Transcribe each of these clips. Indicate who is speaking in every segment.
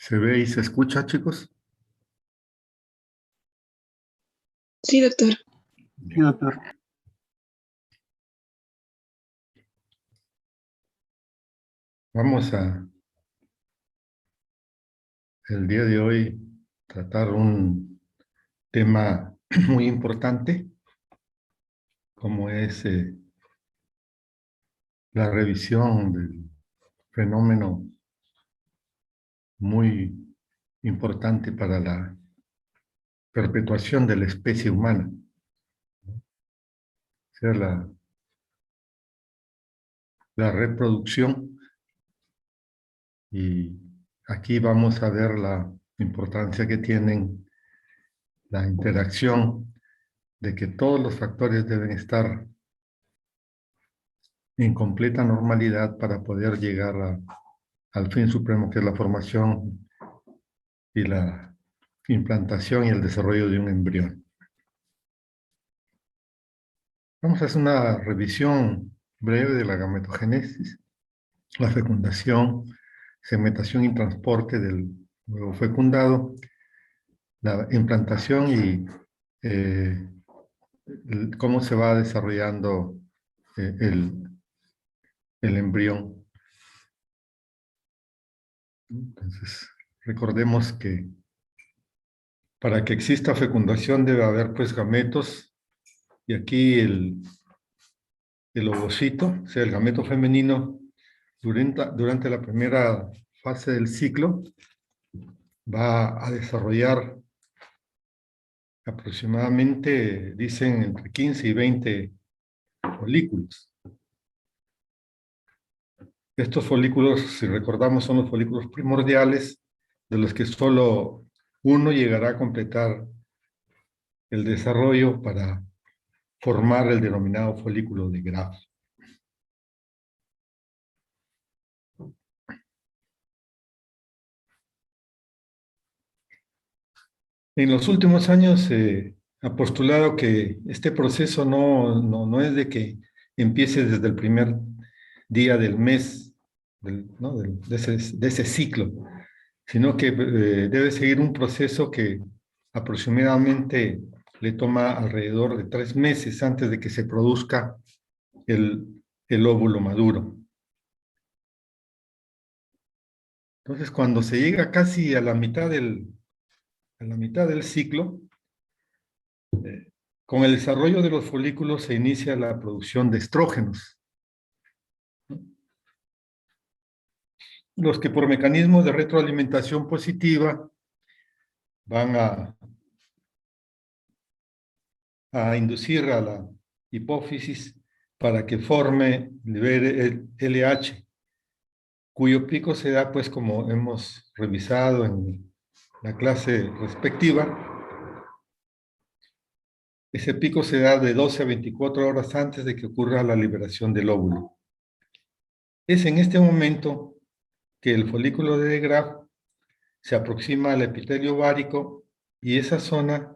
Speaker 1: ¿Se ve y se escucha, chicos?
Speaker 2: Sí, doctor.
Speaker 3: Sí, doctor.
Speaker 1: Vamos a, el día de hoy, tratar un tema muy importante, como es la revisión del fenómeno muy importante para la perpetuación de la especie humana, o sea, la reproducción. Y aquí vamos a ver la importancia que tienen la interacción de que todos los factores deben estar en completa normalidad para poder llegar al fin supremo, que es la formación y la implantación y el desarrollo de un embrión. Vamos a hacer una revisión breve de la gametogénesis, la fecundación, segmentación y transporte del huevo fecundado, la implantación y cómo se va desarrollando el embrión. Entonces, recordemos que para que exista fecundación debe haber pues gametos, y aquí el ovocito, o sea, el gameto femenino, durante la primera fase del ciclo, va a desarrollar aproximadamente, dicen, entre 15 y 20 folículos. Estos folículos, si recordamos, son los folículos primordiales, de los que solo uno llegará a completar el desarrollo para formar el denominado folículo de Graf. En los últimos años se ha postulado que este proceso no es de que empiece desde el primer día del mes, ¿no? de ese ciclo, sino que debe seguir un proceso que aproximadamente le toma alrededor de 3 meses antes de que se produzca el óvulo maduro. Entonces, cuando se llega casi a la mitad del ciclo, con el desarrollo de los folículos se inicia la producción de estrógenos, los que por mecanismos de retroalimentación positiva van a inducir a la hipófisis para que libere el LH, cuyo pico se da, pues, como hemos revisado en la clase respectiva. Ese pico se da de 12 a 24 horas antes de que ocurra la liberación del óvulo. Es en este momento que el folículo de De Graaf se aproxima al epitelio ovárico y esa zona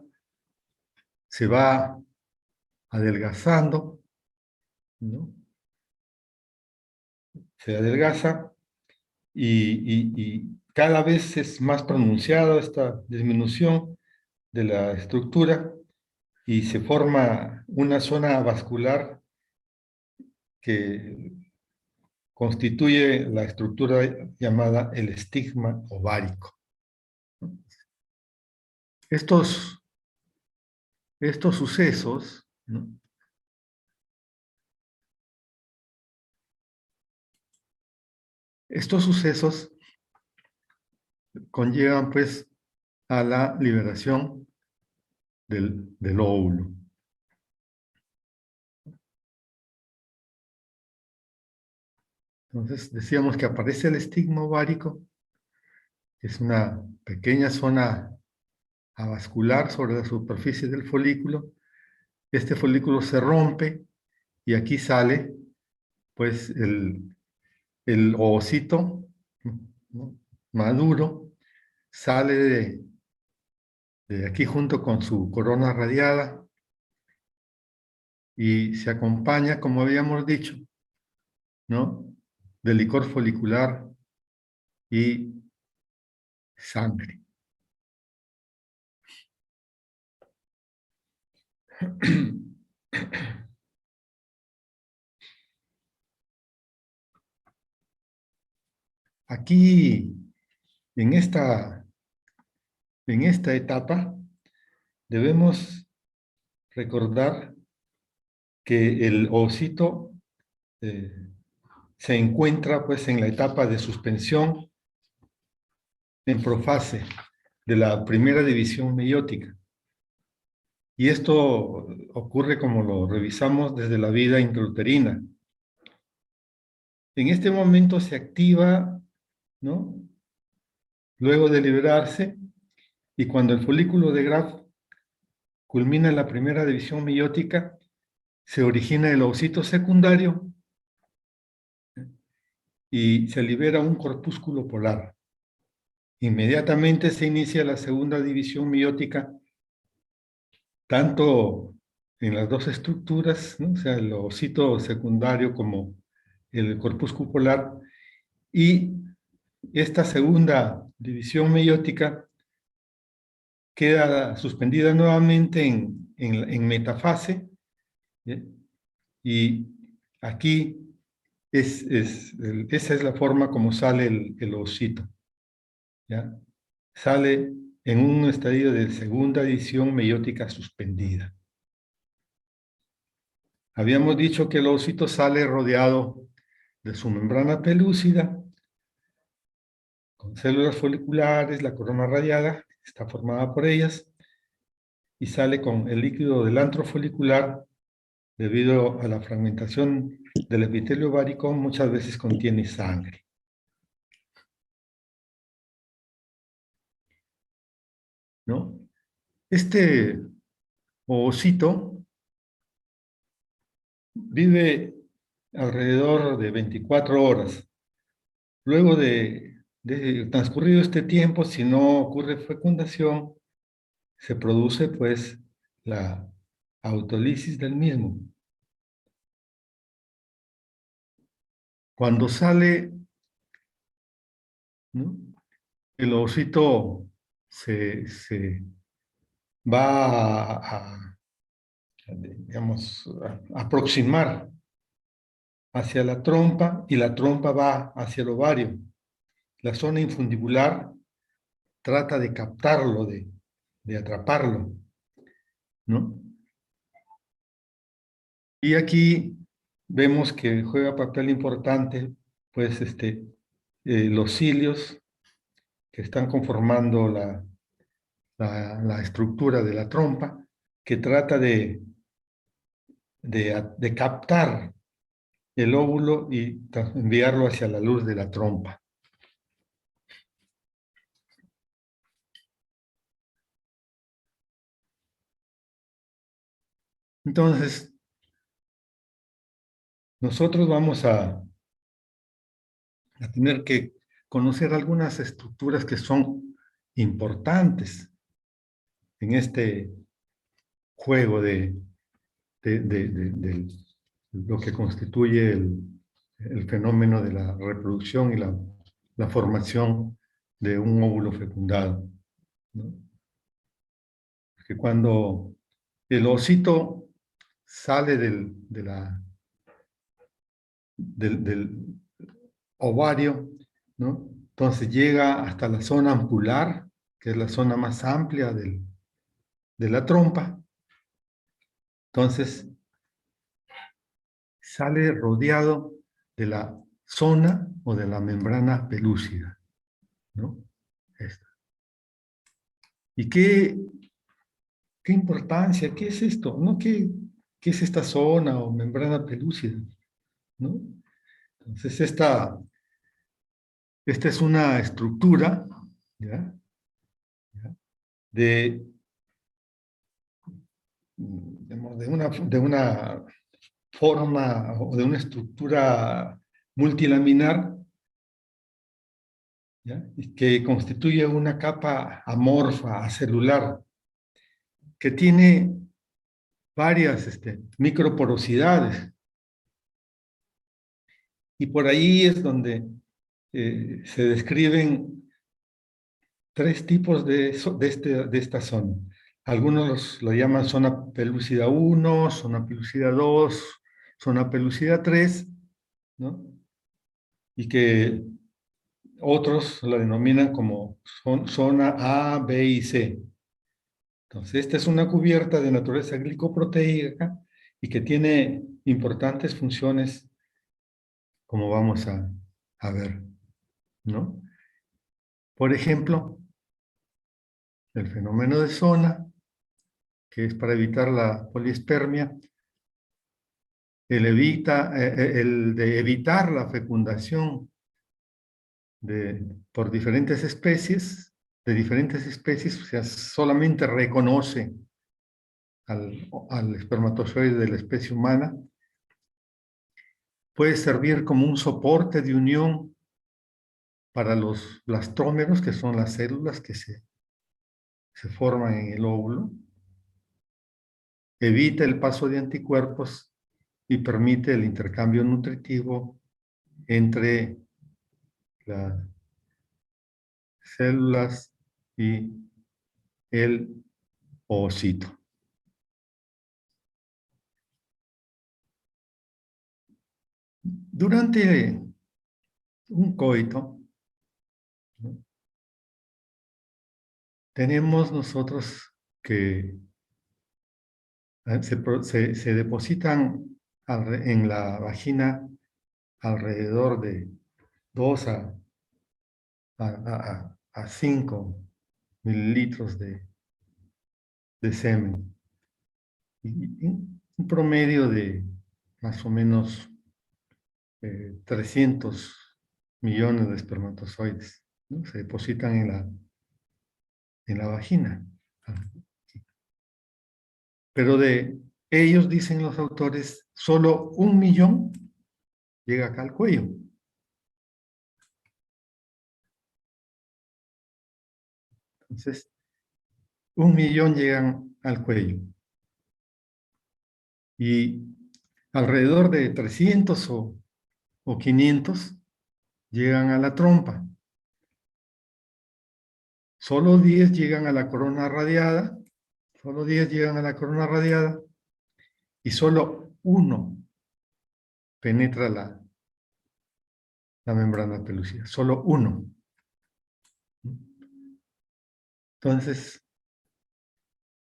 Speaker 1: se va adelgazando, ¿no? Se adelgaza y cada vez es más pronunciada esta disminución de la estructura y se forma una zona vascular que constituye la estructura llamada el estigma ovárico. Estos sucesos, ¿no? Estos sucesos conllevan pues a la liberación del óvulo. Entonces decíamos que aparece el estigma ovárico, que es una pequeña zona avascular sobre la superficie del folículo. Este folículo se rompe y aquí sale pues el ovocito, ¿no? Maduro, sale de aquí junto con su corona radiada y se acompaña, como habíamos dicho, ¿no?, de licor folicular y sangre. Aquí, en esta etapa, debemos recordar que el ovocito se encuentra pues en la etapa de suspensión en profase de la primera división meiótica. Y esto ocurre como lo revisamos desde la vida intrauterina. En este momento se activa, ¿no? Luego de liberarse, y cuando el folículo de Graf culmina la primera división meiótica, se origina el ovocito secundario y se libera un corpúsculo polar. Inmediatamente se inicia la segunda división meiótica, tanto en las dos estructuras, ¿no? O sea, el ovocito secundario como el corpúsculo polar, y esta segunda división meiótica queda suspendida nuevamente en metafase, ¿sí? Y aquí esa es la forma como sale el ovocito, ¿ya? Sale en un estadio de segunda división meiótica suspendida. Habíamos dicho que el ovocito sale rodeado de su membrana pelúcida, con células foliculares, la corona radiada, está formada por ellas, y sale con el líquido del antro folicular. Debido a la fragmentación del epitelio ovárico, muchas veces contiene sangre. ¿No? Este ovocito vive alrededor de 24 horas. Luego de transcurrido este tiempo, si no ocurre fecundación, se produce pues la autólisis del mismo. Cuando sale, ¿no?, el ovocito se va digamos, aproximar hacia la trompa, y la trompa va hacia el ovario. La zona infundibular trata de captarlo, de atraparlo, ¿no? Y aquí vemos que juega papel importante, pues, los cilios que están conformando la estructura de la trompa, que trata de captar el óvulo y enviarlo hacia la luz de la trompa. Entonces, nosotros vamos a tener que conocer algunas estructuras que son importantes en este juego de lo que constituye el fenómeno de la reproducción y la formación de un óvulo fecundado, ¿no? Porque cuando el ovocito sale del ovario, ¿no?, entonces llega hasta la zona ampular, que es la zona más amplia de la trompa. Entonces sale rodeado de la zona o de la membrana pelúcida, ¿no? Esta. ¿Y qué importancia? ¿Qué es esto? ¿No? ¿Qué es esta zona o membrana pelúcida? ¿No? Entonces esta es una estructura, ¿ya?, de, digamos, de una forma o de una estructura multilaminar, ¿ya?, que constituye una capa amorfa, celular, que tiene varias microporosidades. Y por ahí es donde se describen tres tipos de esta zona. Algunos lo llaman zona pelúcida 1, zona pelúcida 2, zona pelúcida 3, ¿no? Y que otros la denominan como zona A, B y C. Entonces, esta es una cubierta de naturaleza glicoproteica y que tiene importantes funciones, como vamos a ver, ¿no? Por ejemplo, el fenómeno de zona, que es para evitar la poliespermia, el de evitar la fecundación por diferentes especies, o sea, solamente reconoce al espermatozoide de la especie humana, puede servir como un soporte de unión para los blastrómeros, que son las células que se forman en el óvulo, evita el paso de anticuerpos y permite el intercambio nutritivo entre las células y el ovocito. Durante un coito, ¿no?, tenemos nosotros que se depositan en la vagina alrededor de 2 a 5 mililitros de semen. Y un promedio de más o menos 300 millones de espermatozoides, ¿no?, se depositan en la vagina. Pero de ellos, dicen los autores, solo 1 millón llega acá al cuello. Entonces, 1 millón llegan al cuello. Y alrededor de 300 o 500 llegan a la trompa. Solo 10 llegan a la corona radiada, solo 10 llegan a la corona radiada, y solo 1 penetra la membrana pelúcida, solo 1. Entonces,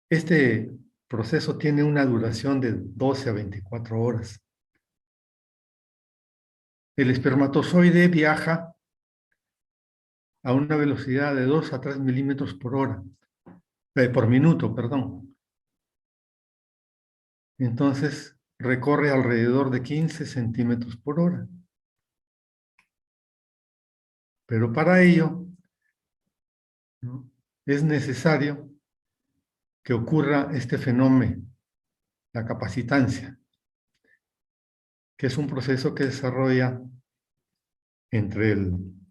Speaker 1: este proceso tiene una duración de 12 a 24 horas. El espermatozoide viaja a una velocidad de 2 a 3 milímetros por minuto, perdón. Entonces, recorre alrededor de 15 centímetros por hora. Pero para ello, ¿no?, es necesario que ocurra este fenómeno, la capacitancia, que es un proceso que desarrolla entre en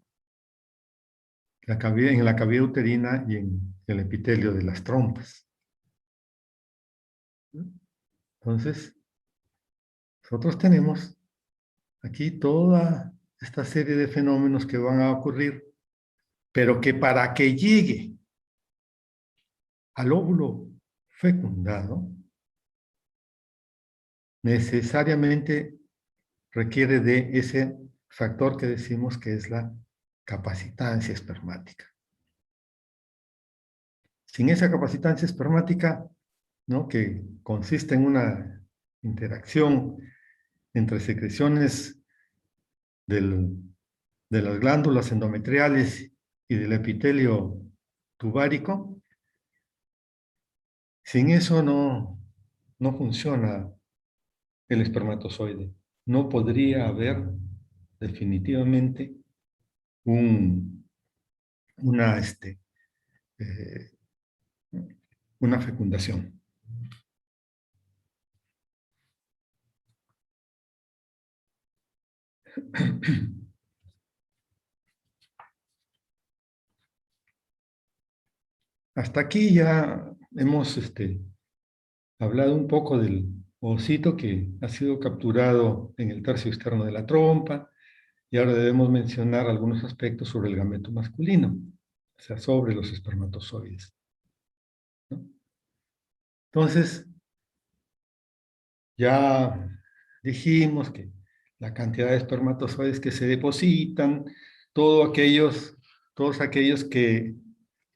Speaker 1: la cavidad uterina y en el epitelio de las trompas. Entonces, nosotros tenemos aquí toda esta serie de fenómenos que van a ocurrir, pero que para que llegue al óvulo fecundado, necesariamente requiere de ese factor que decimos que es la capacitancia espermática. Sin esa capacitancia espermática, ¿no?, que consiste en una interacción entre secreciones de las glándulas endometriales y del epitelio tubárico, sin eso no funciona el espermatozoide. No podría haber definitivamente una, eh, una fecundación. Hasta aquí ya hemos hablado un poco del ovocito que ha sido capturado en el tercio externo de la trompa, y ahora debemos mencionar algunos aspectos sobre el gameto masculino. o sea, sobre los espermatozoides, ¿no? Entonces, ya dijimos que la cantidad de espermatozoides que se depositan, todos aquellos que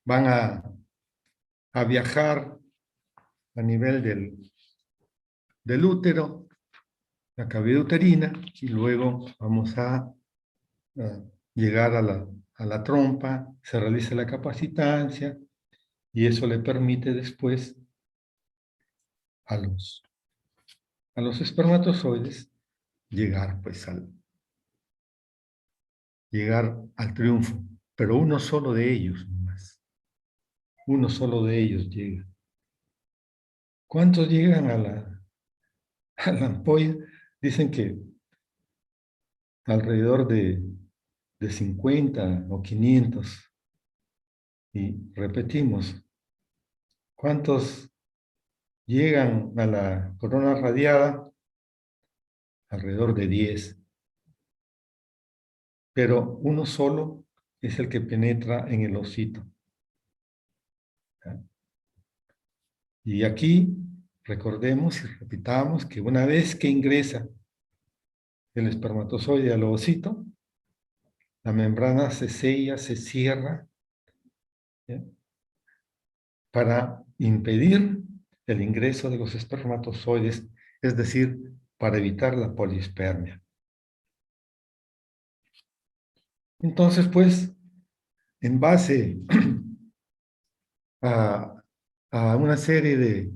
Speaker 1: van a viajar a nivel del útero, la cavidad uterina, y luego vamos a llegar a la trompa, se realiza la capacitancia, y eso le permite después a los espermatozoides llegar, pues, llegar al triunfo, pero uno solo de ellos nomás. Uno solo de ellos llega. ¿Cuántos llegan a la ampolla? Dicen que alrededor de 50 o 500. Y repetimos, ¿cuántos llegan a la corona radiada? Alrededor de 10. Pero uno solo es el que penetra en el osito. Y aquí recordemos y repitamos que una vez que ingresa el espermatozoide al ovocito, la membrana se sella, se cierra, ¿ya?, para impedir el ingreso de los espermatozoides, es decir, para evitar la polispermia. Entonces, pues, en base a una serie de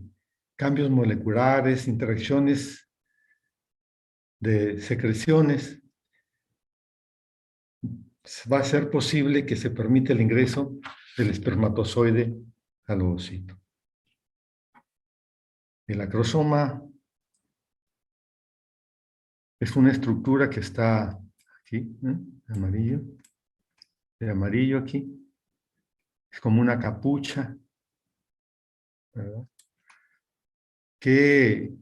Speaker 1: cambios moleculares, interacciones de secreciones, va a ser posible que se permita el ingreso del espermatozoide al ovocito. El acrosoma es una estructura que está aquí, amarillo, de amarillo aquí. Es como una capucha, ¿verdad?, que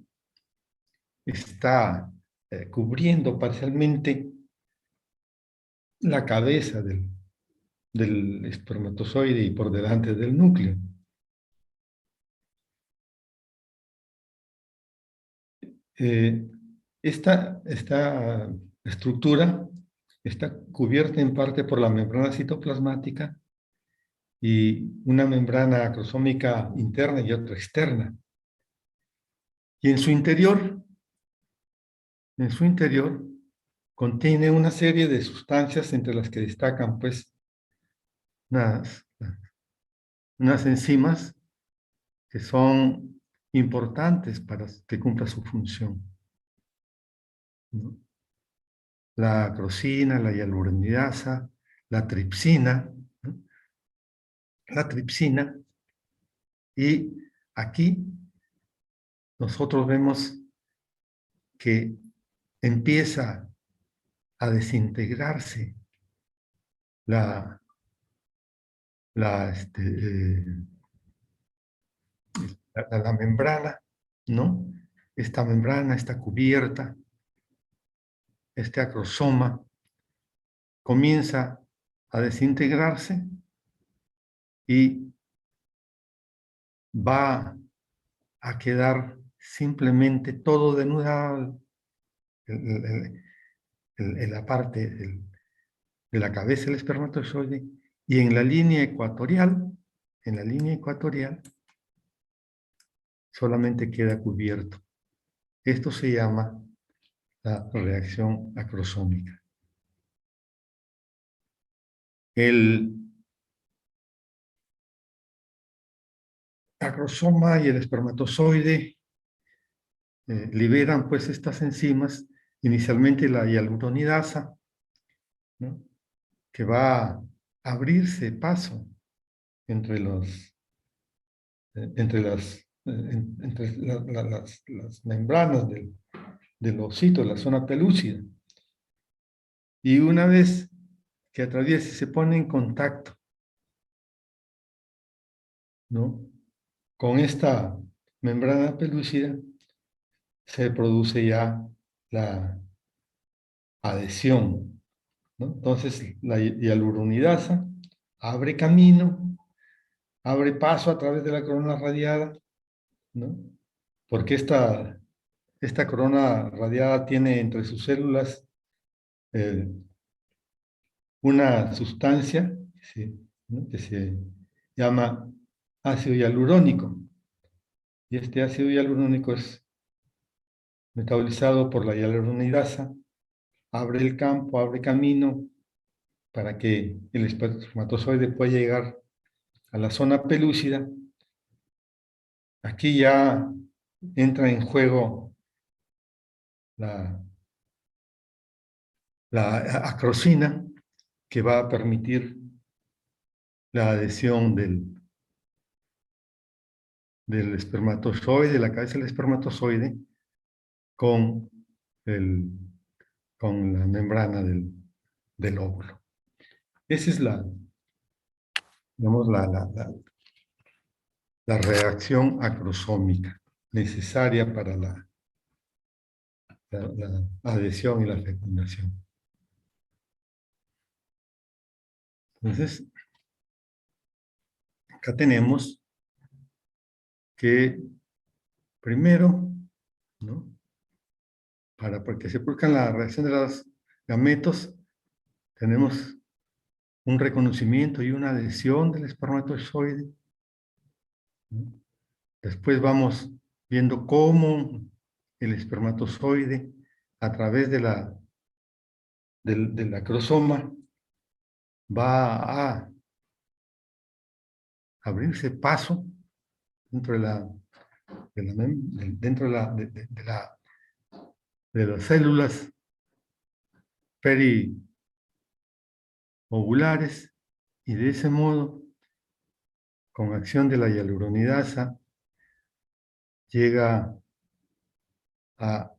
Speaker 1: está cubriendo parcialmente la cabeza del espermatozoide y por delante del núcleo. Esta estructura está cubierta en parte por la membrana citoplasmática y una membrana acrosómica interna y otra externa. Y en su interior contiene una serie de sustancias entre las que destacan, pues, unas enzimas que son importantes para que cumpla su función, ¿no? La acrosina, la hialuronidasa, la tripsina, ¿no? La tripsina, y aquí nosotros vemos que empieza a desintegrarse la, la, este, eh, la membrana, ¿no? Esta membrana está cubierta, este acrosoma comienza a desintegrarse y va a quedar simplemente todo denudado en la parte de la cabeza del espermatozoide, y en la línea ecuatorial, solamente queda cubierto. Esto se llama la reacción acrosómica. El acrosoma y el espermatozoide liberan, pues, estas enzimas, inicialmente la hialuronidasa, ¿no?, que va a abrirse paso entre las membranas del ovocito, la zona pelúcida. Y una vez que atraviesa y se pone en contacto, ¿no?, con esta membrana pelúcida, se produce ya la adhesión, ¿no? Entonces, la hialuronidasa abre camino, abre paso a través de la corona radiada, ¿no? Porque esta corona radiada tiene entre sus células eh, una sustancia ¿no? que se llama ácido hialurónico. Y este ácido hialurónico es metabolizado por la hialuronidasa, abre el campo, abre camino para que el espermatozoide pueda llegar a la zona pelúcida. Aquí ya entra en juego la, la acrosina, que va a permitir la adhesión del espermatozoide, la cabeza del espermatozoide, con, el, con la membrana del óvulo. Esa es digamos, la reacción acrosómica necesaria para la adhesión y la fecundación. Entonces, acá tenemos que primero, ¿no? Porque se produzca la reacción de los gametos, tenemos un reconocimiento y una adhesión del espermatozoide, ¿no? Después vamos viendo cómo el espermatozoide, a través del acrosoma, va a abrirse paso dentro dentro de las células periovulares, y de ese modo, con acción de la hialuronidasa, llega a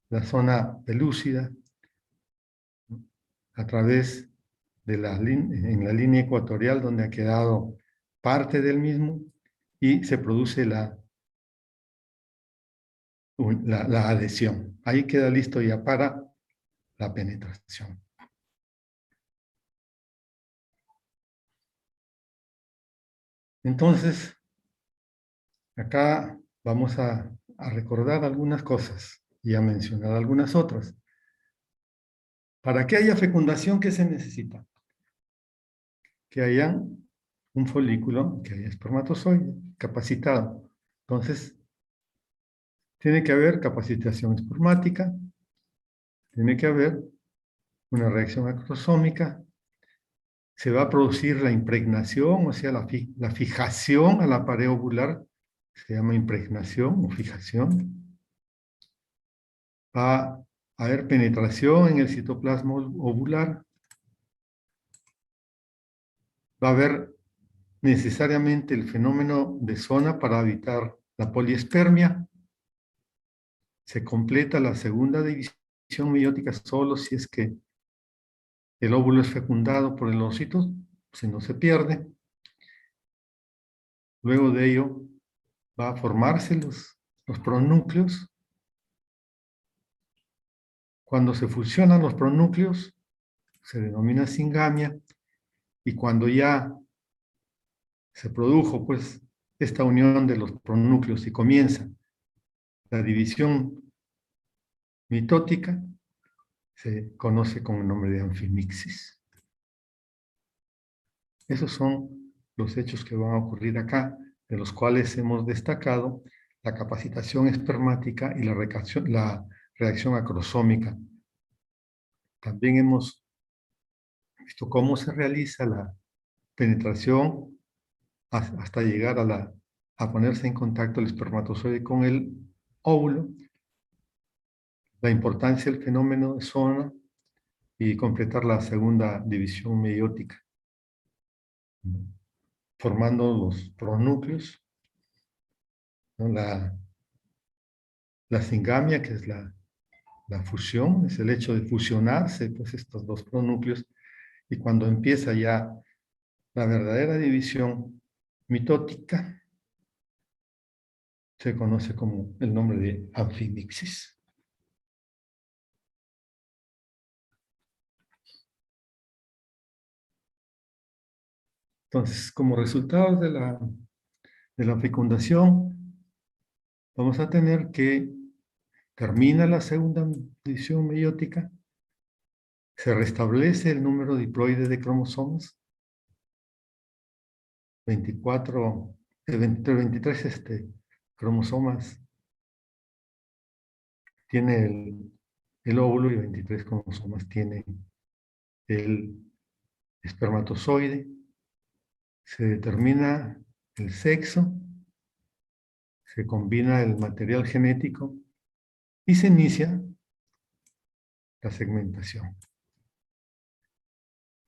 Speaker 1: la zona pelúcida a través de en la línea ecuatorial, donde ha quedado parte del mismo, y se produce la adhesión. Ahí queda listo ya para la penetración. Entonces, acá vamos a recordar algunas cosas y a mencionar algunas otras. Para que haya fecundación, ¿qué se necesita? Que haya un folículo, que haya espermatozoide capacitado. Entonces, tiene que haber capacitación espermática, tiene que haber una reacción acrosómica, se va a producir la impregnación, o sea, la fijación a la pared ovular, se llama impregnación o fijación. Va a haber penetración en el citoplasma ovular. Va a haber necesariamente el fenómeno de zona para evitar la poliespermia. Se completa la segunda división meiótica solo si es que el óvulo es fecundado por el ovocito, si no se pierde. Luego de ello va a formarse los pronúcleos. Cuando se fusionan los pronúcleos, se denomina singamia, y cuando ya se produjo pues esta unión de los pronúcleos y comienza la división mitótica, se conoce con el nombre de anfimixis. Esos son los hechos que van a ocurrir acá, de los cuales hemos destacado la capacitación espermática y la reacción acrosómica. También hemos visto cómo se realiza la penetración hasta llegar a ponerse en contacto el espermatozoide con el óvulo, la importancia del fenómeno de zona y completar la segunda división meiótica, ¿no? Formando los pronúcleos, ¿no? La singamia, que es la fusión, es el hecho de fusionarse pues, estos dos pronúcleos, y cuando empieza ya la verdadera división mitótica, se conoce como el nombre de anfimixis. Entonces, como resultado de la fecundación, vamos a tener que termina la segunda división meiótica, se restablece el número diploide de cromosomas, 24, 23 cromosomas tiene el óvulo y 23 cromosomas tiene el espermatozoide. Se determina el sexo, se combina el material genético y se inicia la segmentación.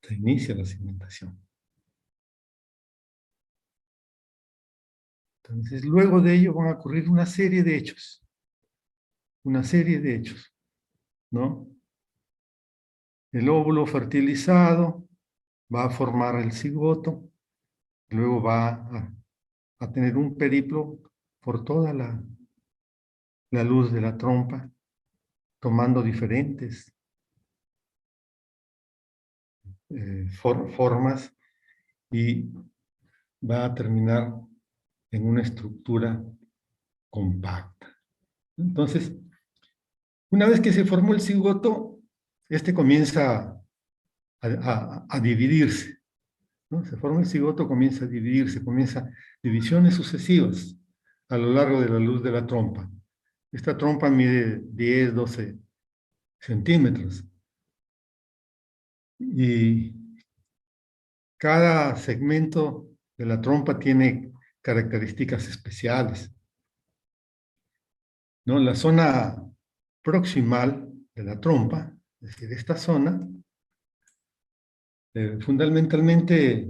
Speaker 1: Se inicia la segmentación. Entonces, luego de ello van a ocurrir una serie de hechos. Una serie de hechos, ¿no? El óvulo fertilizado va a formar el cigoto, luego va a tener un periplo por toda la luz de la trompa, tomando diferentes formas y va a terminar en una estructura compacta. Entonces, una vez que se formó el cigoto, este comienza a dividirse, ¿no? Se forma el cigoto, comienza a dividirse, comienza divisiones sucesivas a lo largo de la luz de la trompa. Esta trompa mide 10, 12 centímetros. Y cada segmento de la trompa tiene características especiales, ¿no? La zona proximal de la trompa, es decir, esta zona, fundamentalmente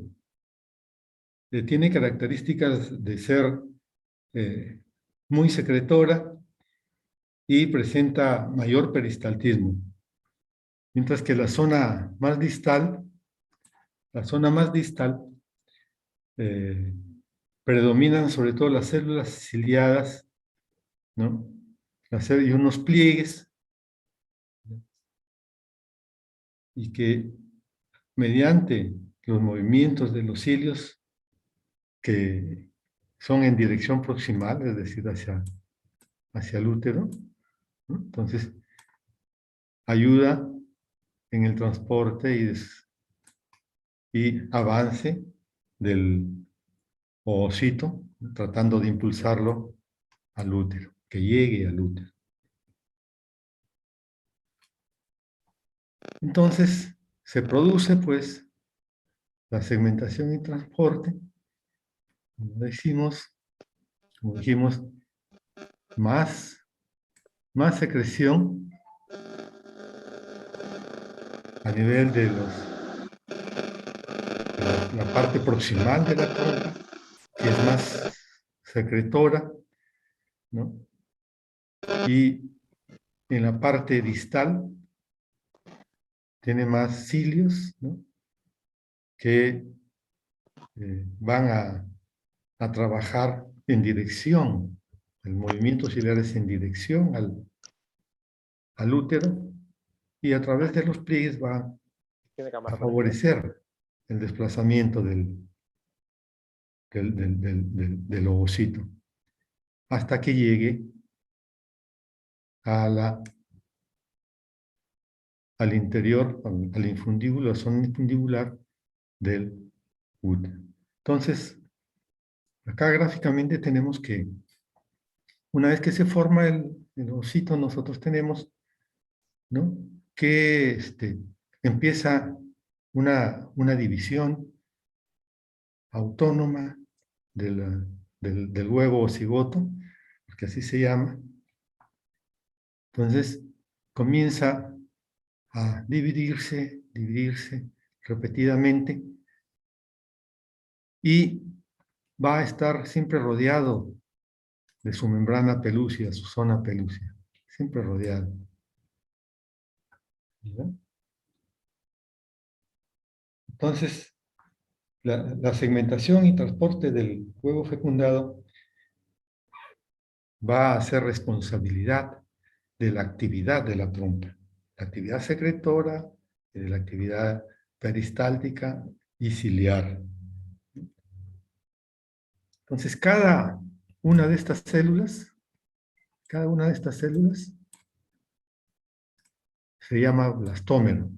Speaker 1: tiene características de ser muy secretora y presenta mayor peristaltismo. Mientras que la zona más distal, eh, predominan sobre todo las células ciliadas, ¿no? Y unos pliegues, y que mediante los movimientos de los cilios que son en dirección proximal, es decir, hacia el útero, ¿no? Entonces, ayuda en el transporte y avance del ovocito, tratando de impulsarlo al útero, que llegue al útero. Entonces, se produce, pues, la segmentación y transporte, como dijimos, más secreción a nivel de la parte proximal de la trompa, que es más secretora, ¿no? Y en la parte distal tiene más cilios, ¿no? Que van a trabajar en dirección, el movimiento ciliar es en dirección al útero, y a través de los pliegues va a favorecer el desplazamiento del ovocito, hasta que llegue al interior, al infundíbulo, la zona infundibular del útero. Entonces, acá gráficamente tenemos que una vez que se forma el ovocito, nosotros tenemos, ¿no?, que empieza una división autónoma del huevo o cigoto, porque así se llama. Entonces, comienza a dividirse repetidamente, y va a estar siempre rodeado de su membrana pelúcida, su zona pelúcida, siempre rodeado. ¿Ya? Entonces, la segmentación y transporte del huevo fecundado va a ser responsabilidad de la actividad de la trompa, la actividad secretora, de la actividad peristáltica y ciliar. Entonces, cada una de estas células se llama blastómero.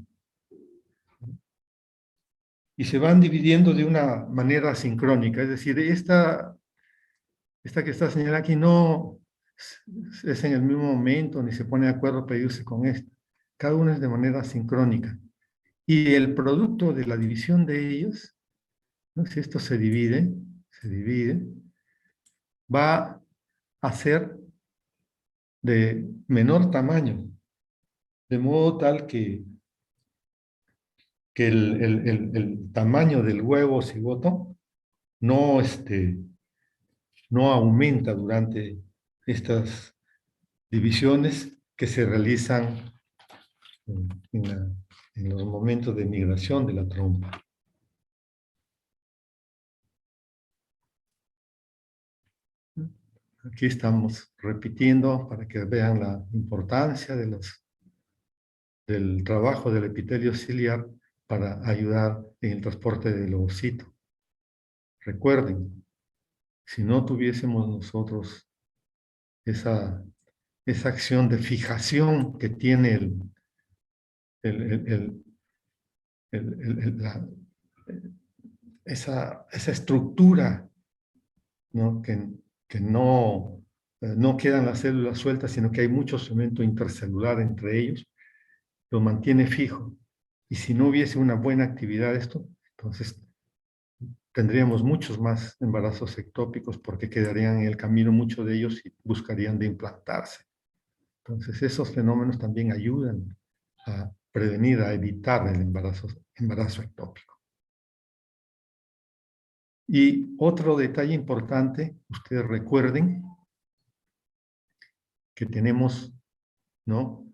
Speaker 1: Y se van dividiendo de una manera sincrónica, es decir, esta que está señalada aquí no es en el mismo momento, ni se pone de acuerdo para irse con esta. Cada una es de manera sincrónica. Y el producto de la división de ellos, ¿no? Si esto se divide, va a ser de menor tamaño, de modo tal que el tamaño del huevo cigoto no, no aumenta durante estas divisiones que se realizan en los momentos de migración de la trompa. Aquí estamos repitiendo para que vean la importancia del trabajo del epitelio ciliar para ayudar en el transporte del ovocito. Recuerden, si no tuviésemos nosotros esa acción de fijación que tiene esa estructura, ¿no? Que no quedan las células sueltas, sino que hay mucho cemento intercelular entre ellos, lo mantiene fijo. Y si no hubiese una buena actividad de esto, entonces tendríamos muchos más embarazos ectópicos porque quedarían en el camino muchos de ellos y buscarían de implantarse. Entonces esos fenómenos también ayudan a prevenir, a evitar el embarazo ectópico. Y otro detalle importante, ustedes recuerden que tenemos, ¿no?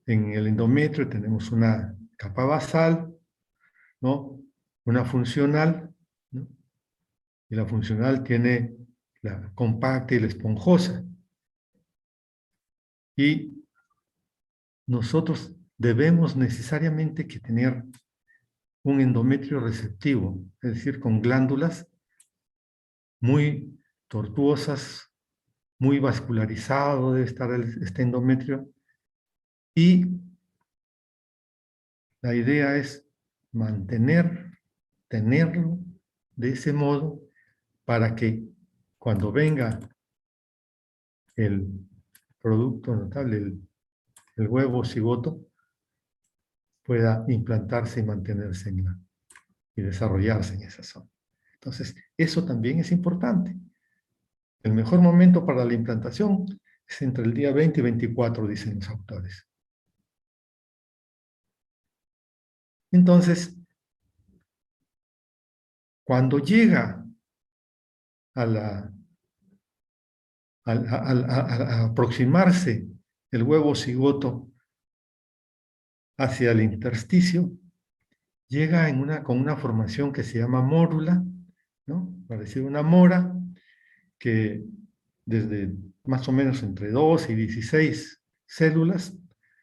Speaker 1: En el endometrio tenemos una capa basal, ¿no? Una funcional, ¿no? Y la funcional tiene la compacta y la esponjosa. Y nosotros debemos necesariamente que tener un endometrio receptivo, es decir, con glándulas muy tortuosas, muy vascularizado debe estar este endometrio. Y la idea es tenerlo de ese modo para que cuando venga el producto notable, el huevo cigoto, pueda implantarse y mantenerse y desarrollarse en esa zona. Entonces, eso también es importante. El mejor momento para la implantación es entre el día 20 y 24, dicen los autores. Entonces, cuando llega a aproximarse el huevo cigoto hacia el intersticio, llega con una formación que se llama mórula, ¿no? Parecido a una mora, que desde más o menos entre 2 y 16 células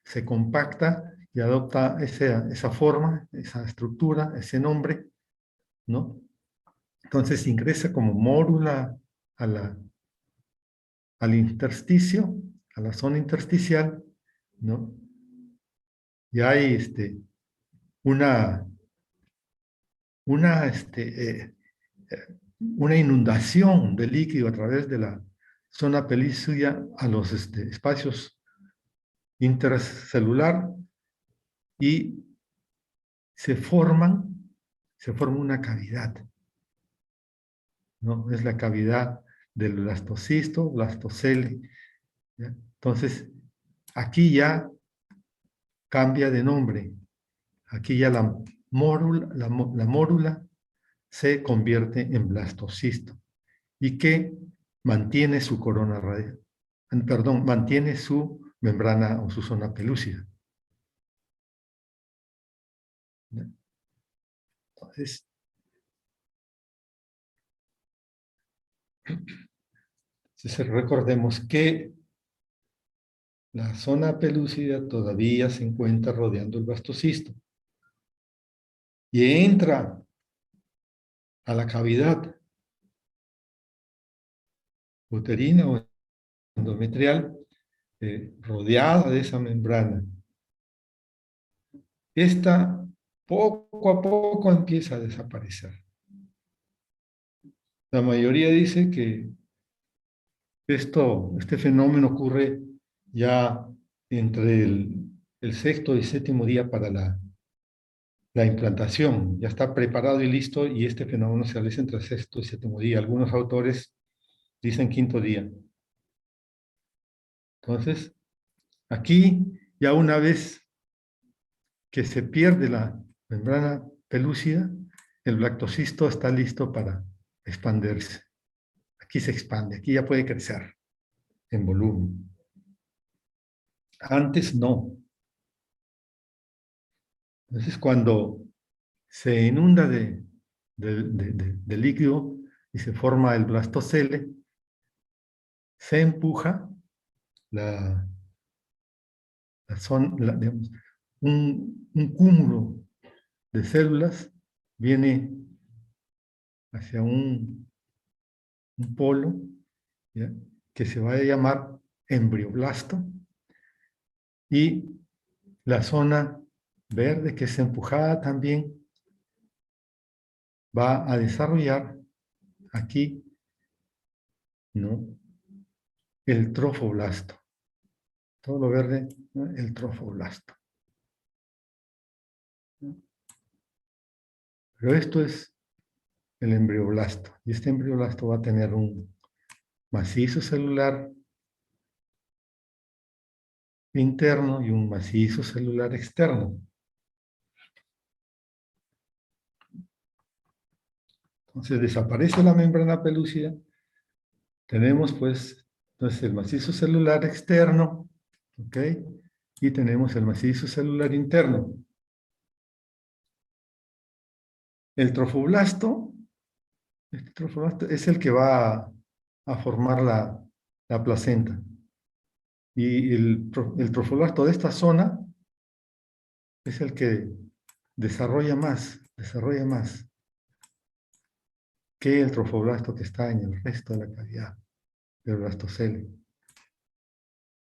Speaker 1: se compacta y adopta esa forma, esa estructura, ese nombre, ¿no? Entonces ingresa como mórula al intersticio, a la zona intersticial, ¿no? Y hay una, una, una inundación de líquido a través de la zona pelícea a los espacios intercelular y se forma una cavidad, ¿no? Es la cavidad del blastocisto, blastocele, ¿ya? Entonces, aquí ya cambia de nombre. Aquí ya la mórula se convierte en blastocisto y que mantiene su corona radial, perdón, mantiene su membrana o su zona pelúcida. Entonces, recordemos que la zona pelúcida todavía se encuentra rodeando el blastocisto y entra a la cavidad uterina o endometrial rodeada de esa membrana. Esta poco a poco empieza a desaparecer. La mayoría dice que este fenómeno ocurre ya entre el sexto y séptimo día para la implantación. Ya está preparado y listo y este fenómeno se realiza entre el sexto y séptimo día. Algunos autores dicen quinto día. Entonces, aquí ya una vez que se pierde la membrana pelúcida, el blastocisto está listo para expandirse. Aquí se expande, aquí ya puede crecer en volumen. Antes no. Entonces, cuando se inunda de líquido y se forma el blastocele, se empuja digamos, un cúmulo de células viene hacia un polo, ¿ya?, que se va a llamar embrioblasto, y la zona verde que es empujada también va a desarrollar aquí, ¿no?, el trofoblasto. Todo lo verde, ¿no?, el trofoblasto. Pero esto es el embrioblasto. Y este embrioblasto va a tener un macizo celular interno y un macizo celular externo. Entonces desaparece la membrana pelúcida. Tenemos pues entonces el macizo celular externo, ¿ok? Y tenemos el macizo celular interno. El trofoblasto, este trofoblasto es el que va a formar la placenta. Y el trofoblasto de esta zona es el que desarrolla más que el trofoblasto que está en el resto de la cavidad del blastocele.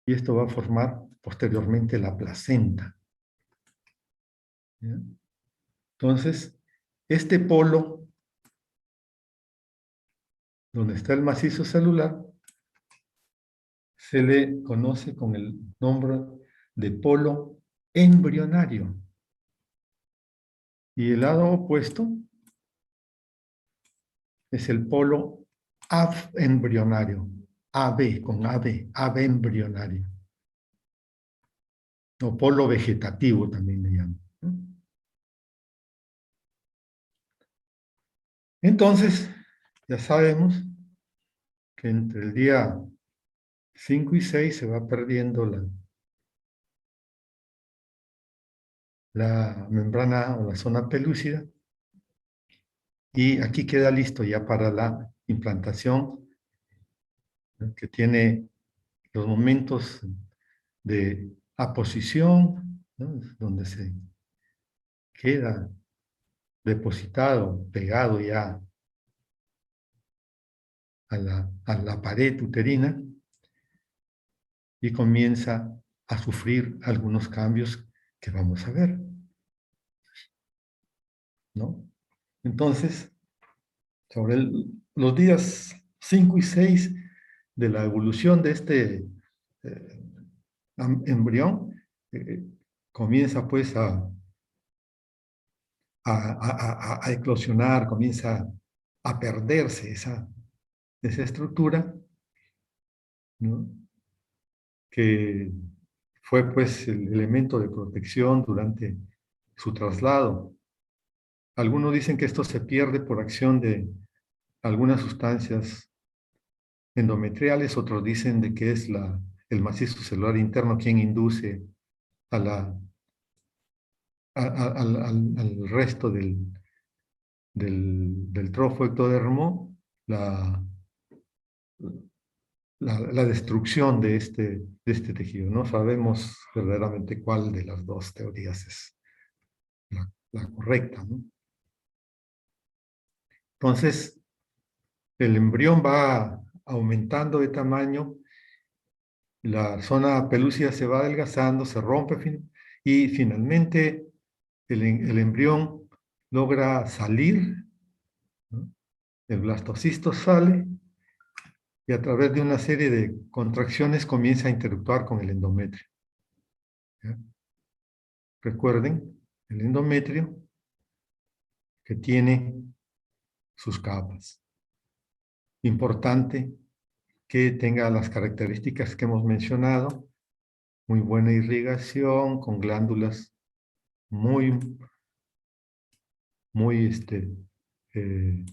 Speaker 1: Y esto va a formar posteriormente la placenta. ¿Ya? Entonces, este polo, donde está el macizo celular, se le conoce con el nombre de polo embrionario. Y el lado opuesto es el polo abembrionario. AB, con AB, abembrionario. O polo vegetativo también le llaman. Entonces, ya sabemos que entre el día 5 y 6 se va perdiendo la membrana o la zona pelúcida, y aquí queda listo ya para la implantación, ¿no?, que tiene los momentos de aposición, ¿no?, donde se queda depositado, pegado ya a la pared uterina, y comienza a sufrir algunos cambios que vamos a ver, ¿no? Entonces, sobre los días 5 y 6 de la evolución de este embrión, comienza pues a eclosionar, comienza a perderse esa estructura, ¿no?, que fue pues el elemento de protección durante su traslado. Algunos dicen que esto se pierde por acción de algunas sustancias endometriales, otros dicen de que es el macizo celular interno quien induce al resto del trofo ectodermo la destrucción de este tejido. No sabemos verdaderamente cuál de las dos teorías es la correcta, ¿no? Entonces, el embrión va aumentando de tamaño, la zona pelúcida se va adelgazando, se rompe y finalmente el embrión logra salir, ¿no? El blastocisto sale y a través de una serie de contracciones comienza a interactuar con el endometrio. ¿Ya? Recuerden, el endometrio que tiene sus capas. Importante que tenga las características que hemos mencionado, muy buena irrigación, con glándulas muy, muy eh,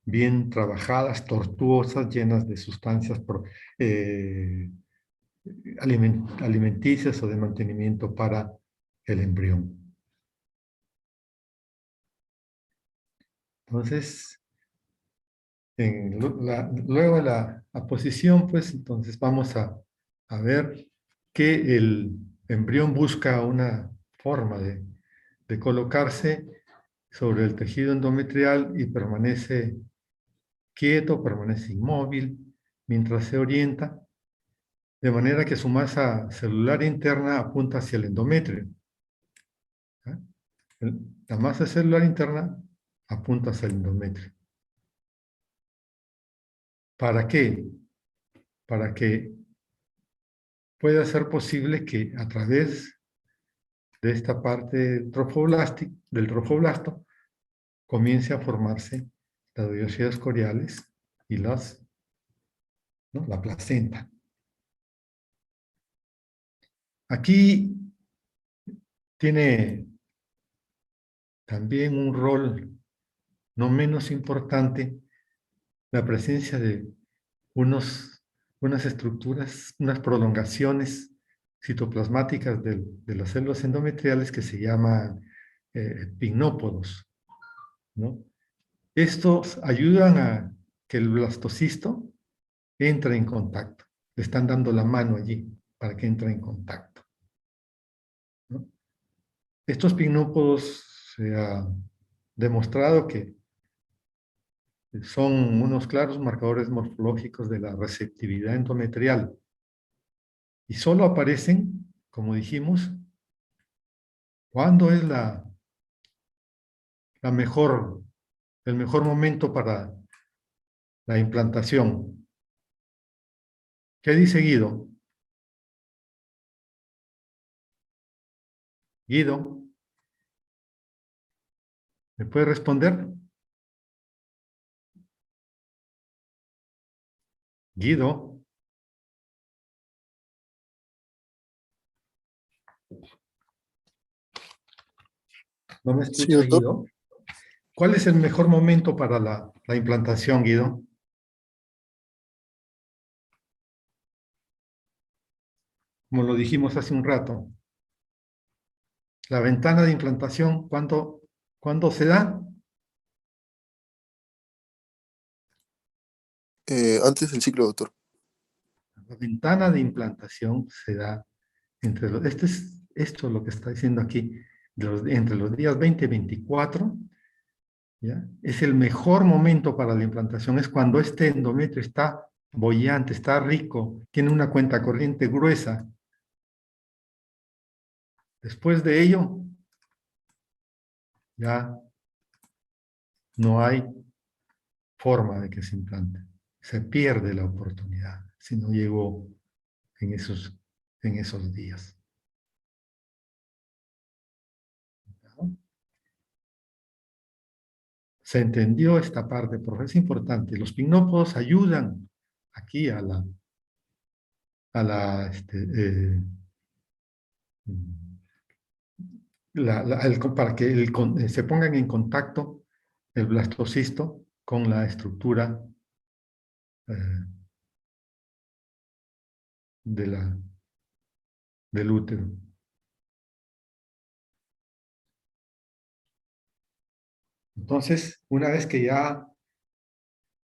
Speaker 1: bien trabajadas, tortuosas, llenas de sustancias eh, alimenticias o de mantenimiento para el embrión. Entonces, luego de la posición, pues entonces vamos a ver que el embrión busca una forma de colocarse sobre el tejido endometrial y permanece quieto, permanece inmóvil mientras se orienta, de manera que su masa celular interna apunta hacia el endometrio. ¿Ah? La masa celular interna apunta hacia el endometrio. ¿Para qué? Para que pueda ser posible que a través de esta parte del trofoblasto comience a formarse las vellosidades coriales y ¿no? La placenta. Aquí tiene también un rol no menos importante la presencia de unas estructuras, unas prolongaciones citoplasmáticas de las células endometriales que se llaman pinópodos, ¿no? Estos ayudan a que el blastocisto entre en contacto. Le están dando la mano allí para que entre en contacto, ¿no? Estos pinópodos se ha demostrado que son unos claros marcadores morfológicos de la receptividad endometrial y solo aparecen, como dijimos, cuando es el mejor momento para la implantación. ¿Qué dice Guido? Guido, ¿me puede responder? Guido. ¿No me
Speaker 3: Sí,
Speaker 1: escucha,
Speaker 3: doctor.
Speaker 1: Guido? ¿Cuál es el mejor momento para la implantación, Guido? Como lo dijimos hace un rato. La ventana de implantación, ¿cuándo se da?
Speaker 3: Antes del ciclo, doctor.
Speaker 1: La ventana de implantación se da esto es lo que está diciendo aquí, entre los días 20 y 24, ¿ya? Es el mejor momento para la implantación, es cuando este endometrio está bollante, está rico, tiene una cuenta corriente gruesa. Después de ello, ya no hay forma de que se implante. Se pierde la oportunidad si no llegó en esos días. ¿No? Se entendió esta parte, porque es importante. Los pinópodos ayudan aquí para que se pongan en contacto el blastocisto con la estructura eh, del útero. Entonces, una vez que ya ha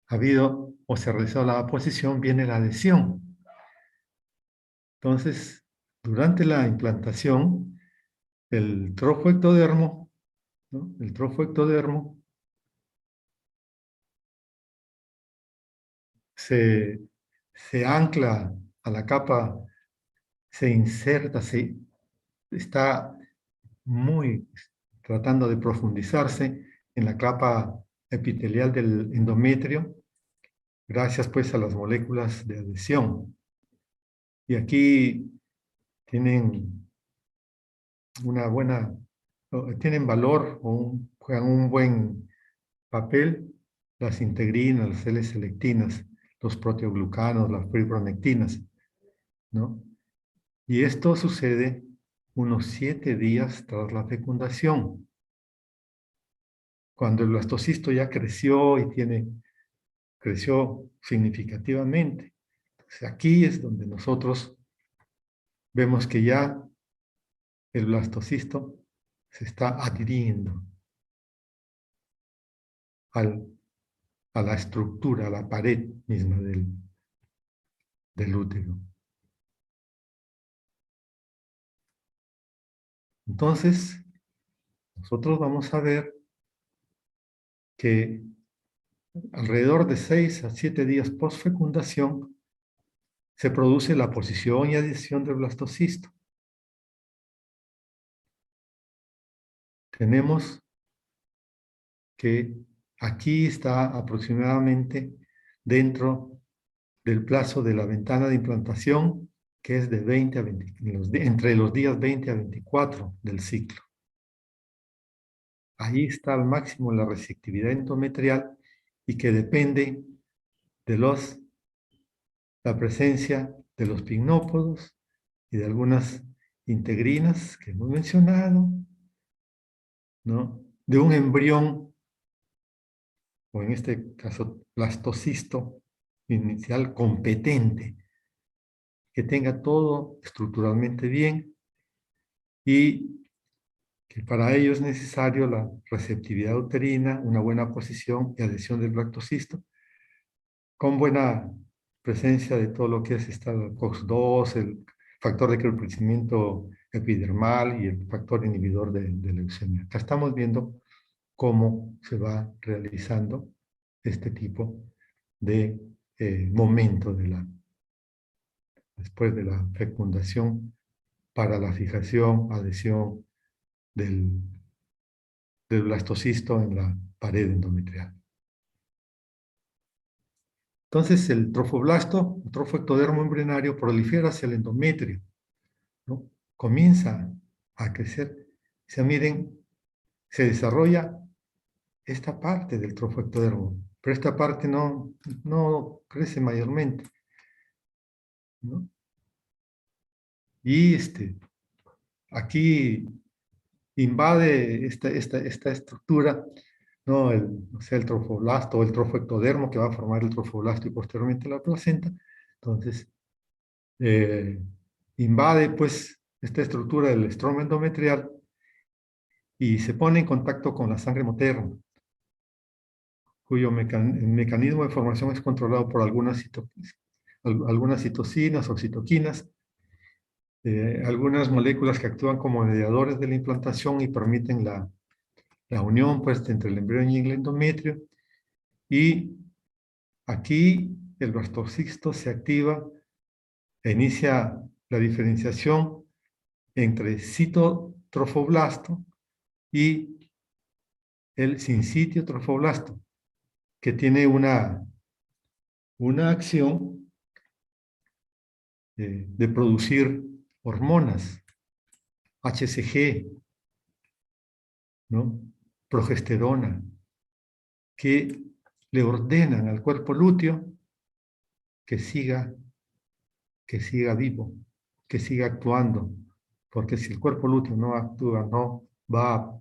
Speaker 1: habido o se ha realizado la posición, viene la adhesión. Entonces, durante la implantación, el trofo ectodermo, ¿no? El trofo ectodermo se ancla a la capa, se inserta, está muy tratando de profundizarse en la capa epitelial del endometrio, gracias pues a las moléculas de adhesión. Y aquí tienen tienen valor o juegan un buen papel las integrinas, las L-selectinas, los proteoglucanos, las fibronectinas, ¿no? Y esto sucede unos 7 días tras la fecundación, cuando el blastocisto ya creció y creció significativamente. Entonces, aquí es donde nosotros vemos que ya el blastocisto se está adhiriendo a la estructura, a la pared misma del útero. Entonces, nosotros vamos a ver que alrededor de 6 a 7 días post-fecundación se produce la posición y adhesión del blastocisto. Tenemos que aquí está aproximadamente dentro del plazo de la ventana de implantación, que es de 20 a 20, entre los días 20 a 24 del ciclo. Ahí está al máximo la receptividad endometrial y que depende de la presencia de los pignópodos y de algunas integrinas que hemos mencionado, ¿no? De un embrión, o en este caso blastocisto inicial competente, que tenga todo estructuralmente bien y que para ello es necesario la receptividad uterina, una buena posición y adhesión del blastocisto, con buena presencia de todo lo que es esta COX-2, el factor de crecimiento epidermal y el factor inhibidor de leucemia. Acá estamos viendo cómo se va realizando este tipo de momento después de la fecundación para la fijación, adhesión del blastocisto en la pared endometrial. Entonces, el trofoblasto, el trofoectodermo embrionario, prolifera hacia el endometrio, ¿no? Comienza a crecer. O sea, miren, se desarrolla esta parte del trofoectodermo, pero esta parte no crece mayormente, ¿no? Y aquí invade esta estructura, ¿no? El trofoblasto o el trofoectodermo que va a formar el trofoblasto y posteriormente la placenta. Entonces, invade pues esta estructura del estroma endometrial y se pone en contacto con la sangre materna, cuyo mecanismo de formación es controlado por algunas citocinas o citoquinas, algunas moléculas que actúan como mediadores de la implantación y permiten la unión pues, entre el embrión y el endometrio. Y aquí el blastocisto se activa e inicia la diferenciación entre citotrofoblasto y el sincitio trofoblasto, que tiene una acción de producir hormonas, HCG, ¿no? Progesterona, que le ordenan al cuerpo lúteo que siga vivo, que siga actuando, porque si el cuerpo lúteo no actúa, no va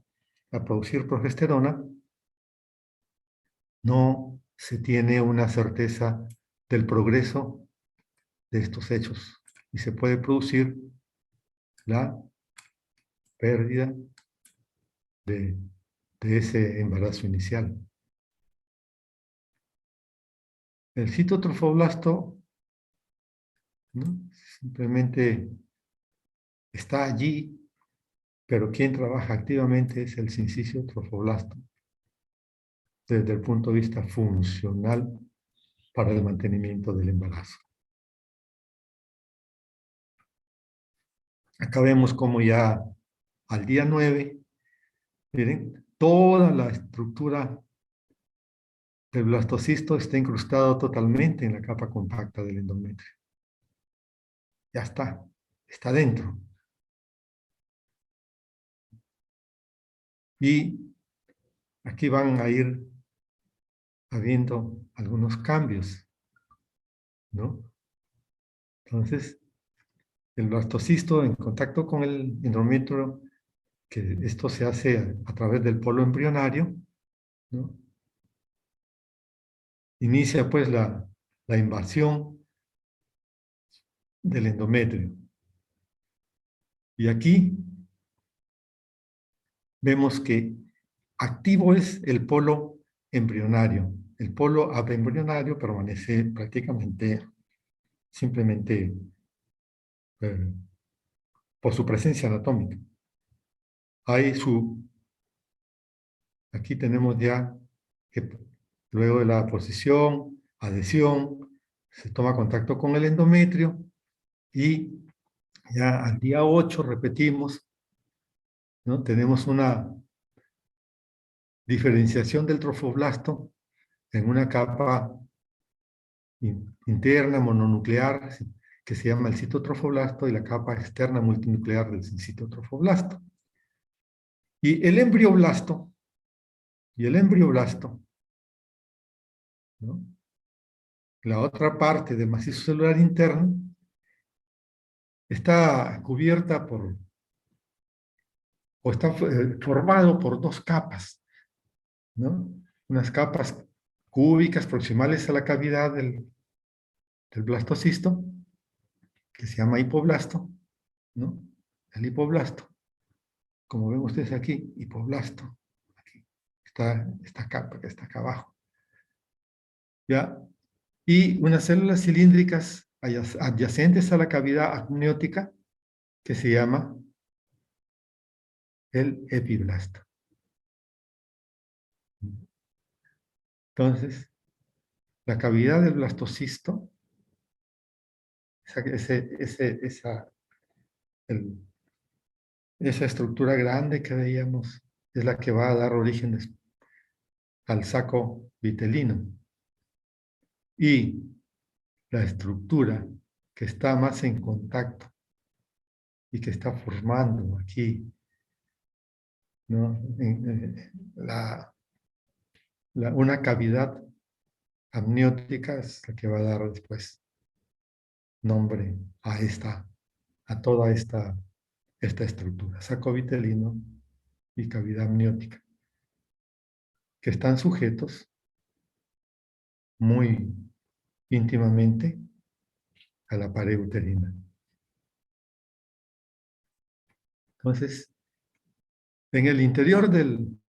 Speaker 1: a producir progesterona, no se tiene una certeza del progreso de estos hechos y se puede producir la pérdida de ese embarazo inicial. El citotrofoblasto, ¿no? Simplemente está allí, pero quien trabaja activamente es el sincitio trofoblasto desde el punto de vista funcional para el mantenimiento del embarazo. Acá vemos como ya al día 9, miren, toda la estructura del blastocisto está incrustado totalmente en la capa compacta del endometrio. Ya está dentro. Y aquí van a ir habiendo algunos cambios, ¿no? Entonces, el blastocisto en contacto con el endometrio, que esto se hace a través del polo embrionario, ¿no? Inicia pues la invasión del endometrio. Y aquí vemos que activo es el polo embrionario. El polo aembrionario permanece prácticamente simplemente eh, por su presencia anatómica. Aquí tenemos ya que luego de la posición, adhesión, se toma contacto con el endometrio y ya al día 8 repetimos, ¿no? Tenemos una diferenciación del trofoblasto en una capa interna mononuclear que se llama el citotrofoblasto y la capa externa multinuclear del citotrofoblasto. Y el embrioblasto, ¿no? La otra parte del macizo celular interno, está cubierta o está formado por dos capas, ¿no? Unas capas cúbicas proximales a la cavidad del blastocisto, que se llama hipoblasto, ¿no? El hipoblasto, como ven ustedes aquí, hipoblasto, aquí está esta capa que está acá abajo, ¿ya? Y unas células cilíndricas adyacentes a la cavidad amniótica, que se llama el epiblasto. Entonces, la cavidad del blastocisto, esa estructura grande que veíamos, es la que va a dar origen al saco vitelino. Y la estructura que está más en contacto y que está formando aquí, ¿no? Una cavidad amniótica es la que va a dar después nombre a toda esta estructura, saco vitelino y cavidad amniótica, que están sujetos muy íntimamente a la pared uterina. Entonces, en el interior del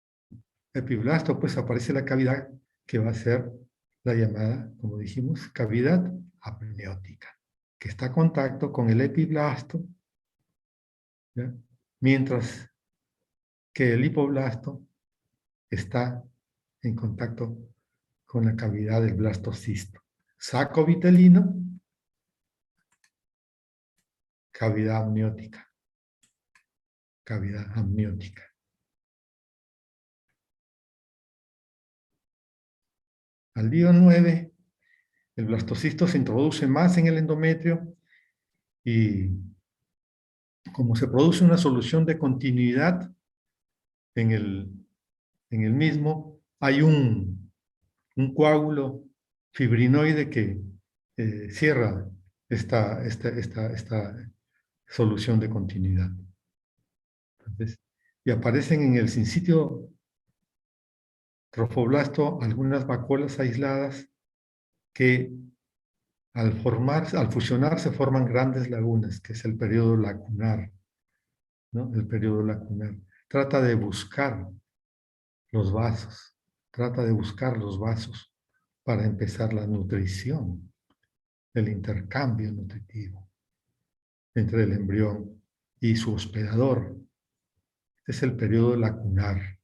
Speaker 1: epiblasto, pues aparece la cavidad que va a ser la llamada, como dijimos, cavidad amniótica, que está en contacto con el epiblasto, ¿ya? Mientras que el hipoblasto está en contacto con la cavidad del blastocisto. Saco vitelino, cavidad amniótica. Cavidad amniótica. Al día 9, el blastocisto se introduce más en el endometrio y como se produce una solución de continuidad en el mismo, hay un coágulo fibrinoide que cierra esta solución de continuidad. Entonces, y aparecen en el sinsitio trofoblasto algunas vacuolas aisladas que al fusionar se forman grandes lagunas, que es el periodo lacunar, ¿no? El periodo lacunar. Trata de buscar los vasos, para empezar la nutrición, el intercambio nutritivo entre el embrión y su hospedador. Este es el periodo lacunar.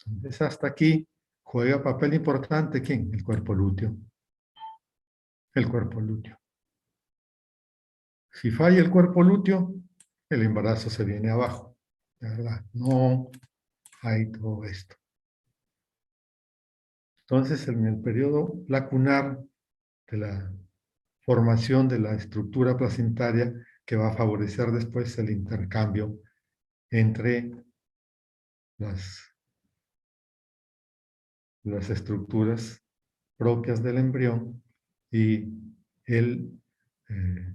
Speaker 1: Entonces, hasta aquí juega papel importante, ¿quién? El cuerpo lúteo. El cuerpo lúteo. Si falla el cuerpo lúteo, el embarazo se viene abajo, ¿verdad? No hay todo esto. Entonces, en el periodo lacunar de la formación de la estructura placentaria que va a favorecer después el intercambio entre las estructuras propias del embrión y el, eh,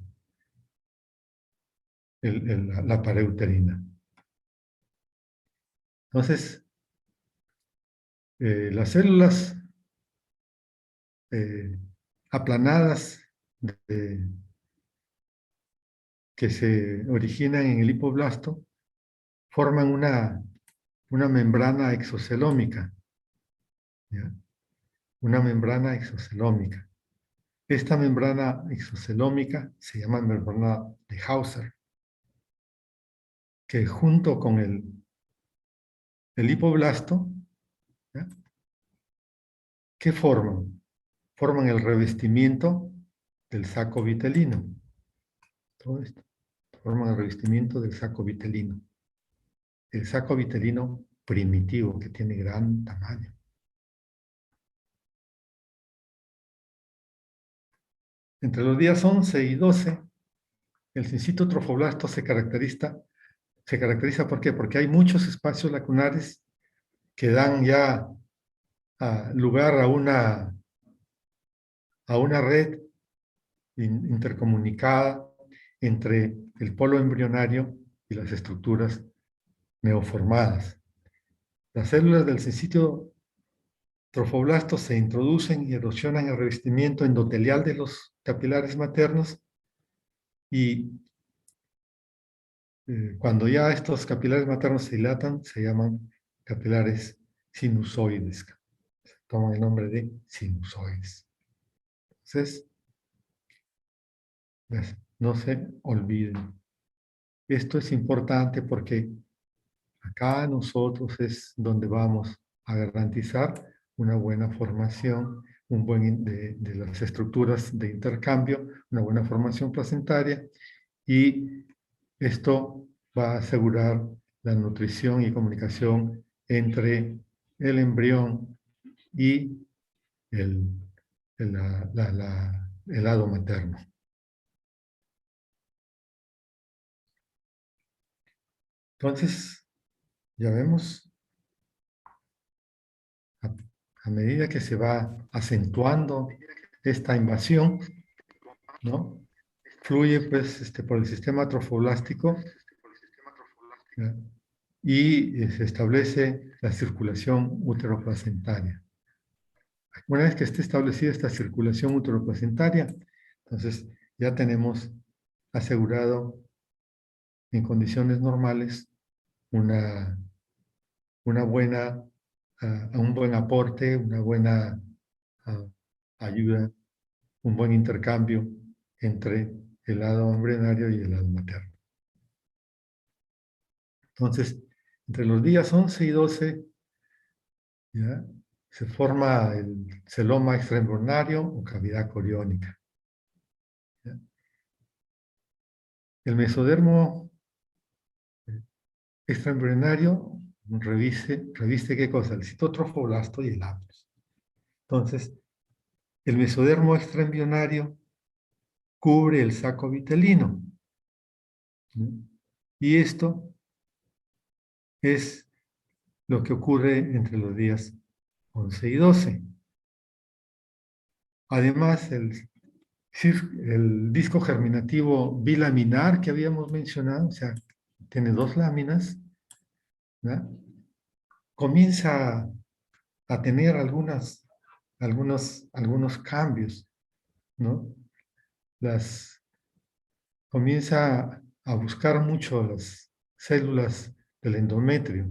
Speaker 1: la pared uterina. Entonces, las células aplanadas que se originan en el hipoblasto forman una membrana exocelómica, ¿ya? Una membrana exocelómica. Esta membrana exocelómica se llama membrana de Hauser, que junto con el hipoblasto, ¿ya? ¿Qué forman? Forman el revestimiento del saco vitelino. Todo esto. Forman el revestimiento del saco vitelino. El saco vitelino primitivo, que tiene gran tamaño. Entre los días 11 y 12, el sincito trofoblasto se caracteriza ¿por qué? Porque hay muchos espacios lacunares que dan ya lugar a una red intercomunicada entre el polo embrionario y las estructuras neoformadas. Las células del sincito trofoblasto se introducen y erosionan el revestimiento endotelial de los capilares maternos y cuando ya estos capilares maternos se dilatan, se llaman capilares sinusoides. Toman el nombre de sinusoides. Entonces, no se olviden. Esto es importante porque acá nosotros es donde vamos a garantizar una buena formación, de las estructuras de intercambio, una buena formación placentaria, y esto va a asegurar la nutrición y comunicación entre el embrión y el lado materno. Entonces, ya vemos, a medida que se va acentuando esta invasión, ¿no? Fluye pues por el sistema trofoblástico, ¿ya? Y se establece la circulación uteroplacentaria. Una vez que esté establecida esta circulación uteroplacentaria, entonces ya tenemos asegurado en condiciones normales una buena, un buen aporte, una buena ayuda, un buen intercambio entre el lado embrionario y el lado materno. Entonces, entre los días 11 y 12, ¿ya?, se forma el celoma extraembrionario o cavidad coriónica, ¿ya? El mesodermo extraembrionario reviste ¿qué cosa? El citotrofoblasto y el apus. Entonces, el mesodermo extraembrionario cubre el saco vitelino, ¿no? Y esto es lo que ocurre entre los días 11 y 12. Además, el disco germinativo bilaminar que habíamos mencionado, o sea, tiene dos láminas, ¿no?, comienza a tener algunos cambios, ¿no? Comienza a buscar mucho las células del endometrio.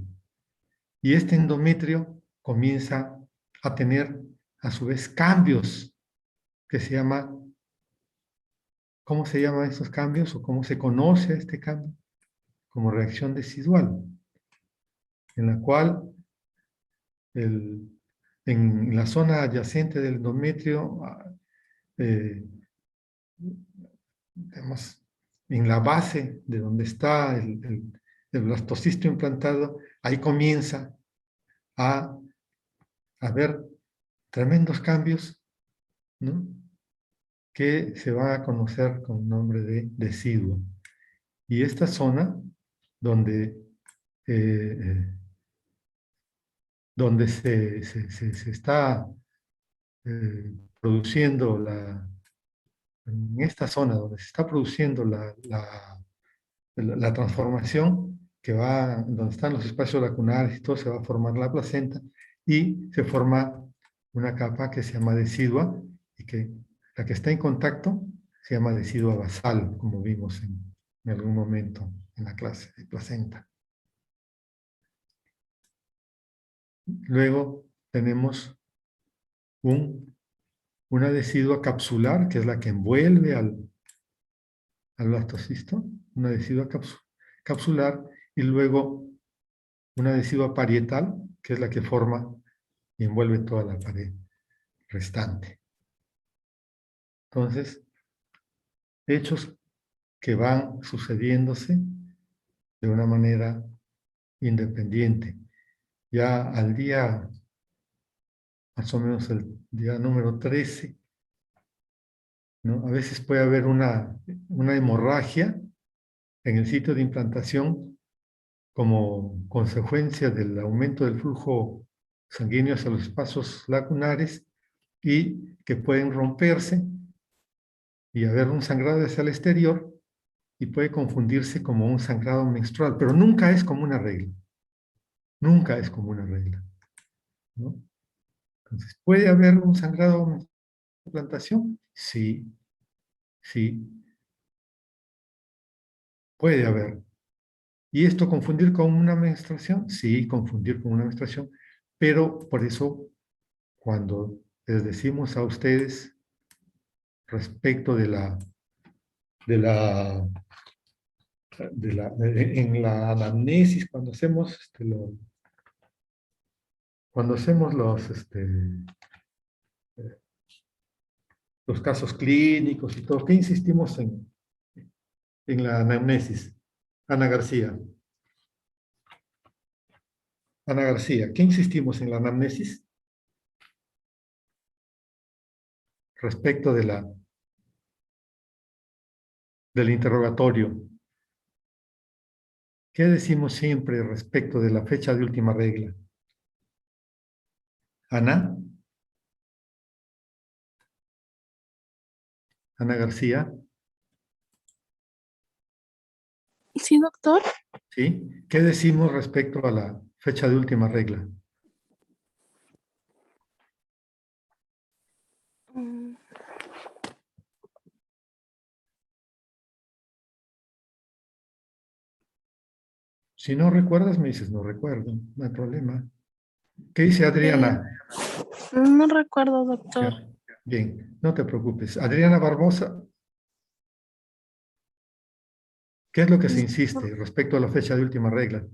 Speaker 1: Y este endometrio comienza a tener, a su vez, cambios que se llama, ¿cómo se llaman estos cambios o cómo se conoce a este cambio? Como reacción decidual, en la cual en la zona adyacente del endometrio, digamos, en la base de donde está el blastocisto implantado, ahí comienza a haber tremendos cambios, ¿no? Que se va a conocer con el nombre de deciduo. Y esta zona donde, eh, donde se está produciendo en esta zona donde se está produciendo la transformación, que va, donde están los espacios lacunares y todo, se va a formar la placenta y se forma una capa que se llama decidua y que la que está en contacto se llama decidua basal, como vimos en algún momento en la clase de placenta. Luego tenemos una decidua capsular, que es la que envuelve al blastocisto, una decidua capsular, y luego una decidua parietal, que es la que forma y envuelve toda la pared restante. Entonces, hechos que van sucediéndose de una manera independiente. Ya al día, más o menos el día número 13, ¿no? A veces puede haber una hemorragia en el sitio de implantación como consecuencia del aumento del flujo sanguíneo hacia los espacios lacunares y que pueden romperse y haber un sangrado hacia el exterior y puede confundirse como un sangrado menstrual, pero nunca es como una regla. Nunca es como una regla, ¿no? Entonces, ¿puede haber un sangrado menstrual en implantación? Sí, sí, puede haber. ¿Y esto confundir con una menstruación? Sí, confundir con una menstruación, pero por eso cuando les decimos a ustedes respecto de en la anamnesis, cuando hacemos los casos clínicos y todo, ¿qué insistimos en la anamnesis? Ana García. Ana García, ¿qué insistimos en la anamnesis? Respecto del interrogatorio. ¿Qué decimos siempre respecto de la fecha de última regla? Ana. Ana García.
Speaker 2: Sí, doctor.
Speaker 1: ¿Sí? ¿Qué decimos respecto a la fecha de última regla?
Speaker 2: Mm,
Speaker 1: Si no recuerdas, me dices, no recuerdo, no hay problema. ¿Qué dice
Speaker 2: eh,
Speaker 1: Adriana?
Speaker 2: no recuerdo,
Speaker 1: Ya,
Speaker 2: doctor.
Speaker 1: bien, no te preocupes. Adriana Barbosa, ¿qué es lo que se insiste respecto a la fecha de última regla?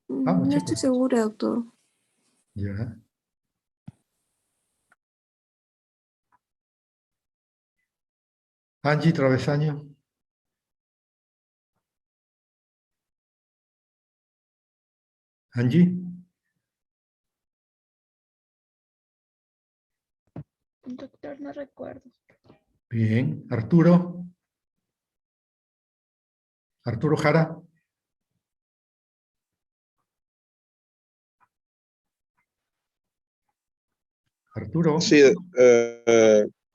Speaker 1: Vamos,
Speaker 2: No estoy
Speaker 1: chicos.
Speaker 2: segura, doctor.
Speaker 1: Ya. Angie Travesaño. Angie.
Speaker 2: Doctor, no recuerdo.
Speaker 1: Bien. Arturo. Arturo Jara. Arturo.
Speaker 3: Sí,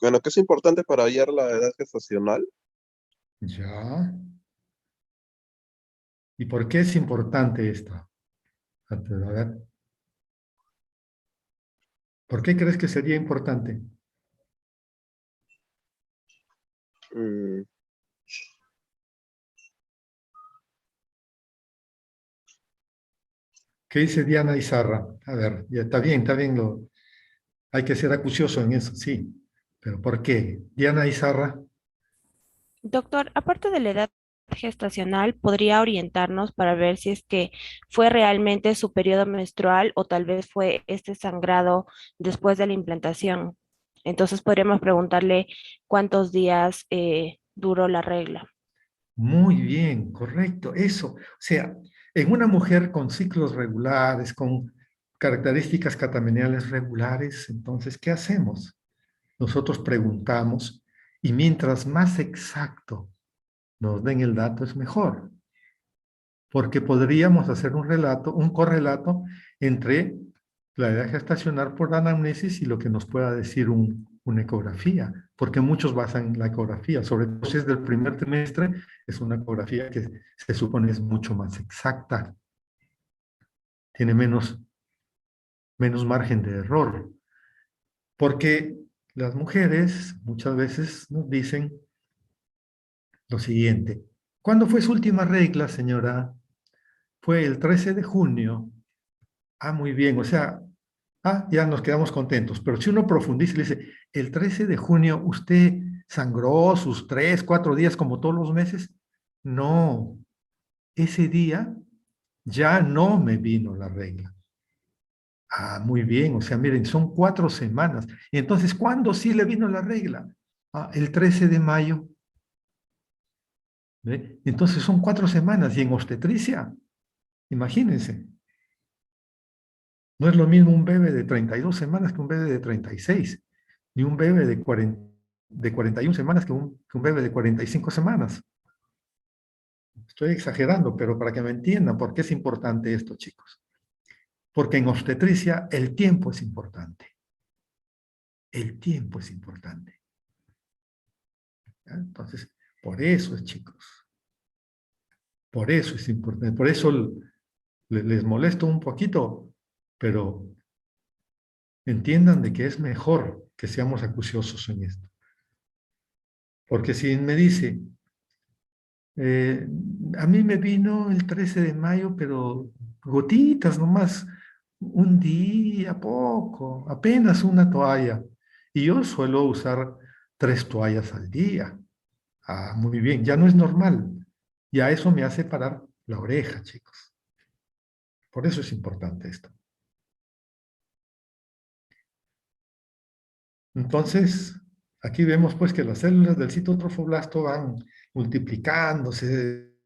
Speaker 3: bueno, que es importante para hallar la edad gestacional.
Speaker 1: Ya. ¿Y por qué es importante esto? A ver, ¿por qué crees que sería importante?
Speaker 3: Mm,
Speaker 1: ¿Qué dice Diana Izarra? A ver, ya está bien, hay que ser acucioso en eso, sí. Pero ¿por qué? Diana Izarra,
Speaker 4: Doctor, aparte de la edad gestacional, ¿podría orientarnos para ver si es que fue realmente su periodo menstrual o tal vez fue este sangrado después de la implantación? Entonces podríamos preguntarle cuántos días duró la regla.
Speaker 1: Muy bien, correcto, eso. O sea, en una mujer con ciclos regulares, con características catameniales regulares, entonces, ¿qué hacemos? Nosotros preguntamos y mientras más exacto nos den el dato es mejor, porque podríamos hacer un relato, un correlato entre la edad gestacional por anamnesis y lo que nos pueda decir una ecografía, porque muchos basan la ecografía, sobre todo si es del primer trimestre, es una ecografía que se supone es mucho más exacta, tiene menos margen de error, porque las mujeres muchas veces nos dicen lo siguiente: ¿cuándo fue su última regla, señora? Fue el 13 de junio. Ah, muy bien, o sea, ya nos quedamos contentos. Pero si uno profundiza y le dice, el 13 de junio usted sangró sus 3, 4 días como todos los meses. No, ese día ya no me vino la regla. Ah, muy bien, o sea, miren, son 4 semanas. Y entonces, ¿cuándo sí le vino la regla? Ah, el 13 de mayo. ¿Ve? Entonces son 4 semanas. Y en obstetricia, imagínense, no es lo mismo un bebé de 32 semanas que un bebé de 36, ni un bebé de 41 semanas que un bebé de 45 semanas. Estoy exagerando, pero para que me entiendan por qué es importante esto, chicos. Porque en obstetricia el tiempo es importante. El tiempo es importante. ¿Ya? Entonces, por eso, chicos, por eso es importante. Por eso les molesto un poquito, pero entiendan de que es mejor que seamos acuciosos en esto. Porque si me dice, Eh, a mí me vino el 13 de mayo, pero gotitas nomás, un día, poco, apenas una toalla. Y yo suelo usar 3 toallas al día. Ah, muy bien, ya no es normal. Ya eso me hace parar la oreja, chicos. Por eso es importante esto. Entonces, aquí vemos pues que las células del citotrofoblasto van multiplicándose,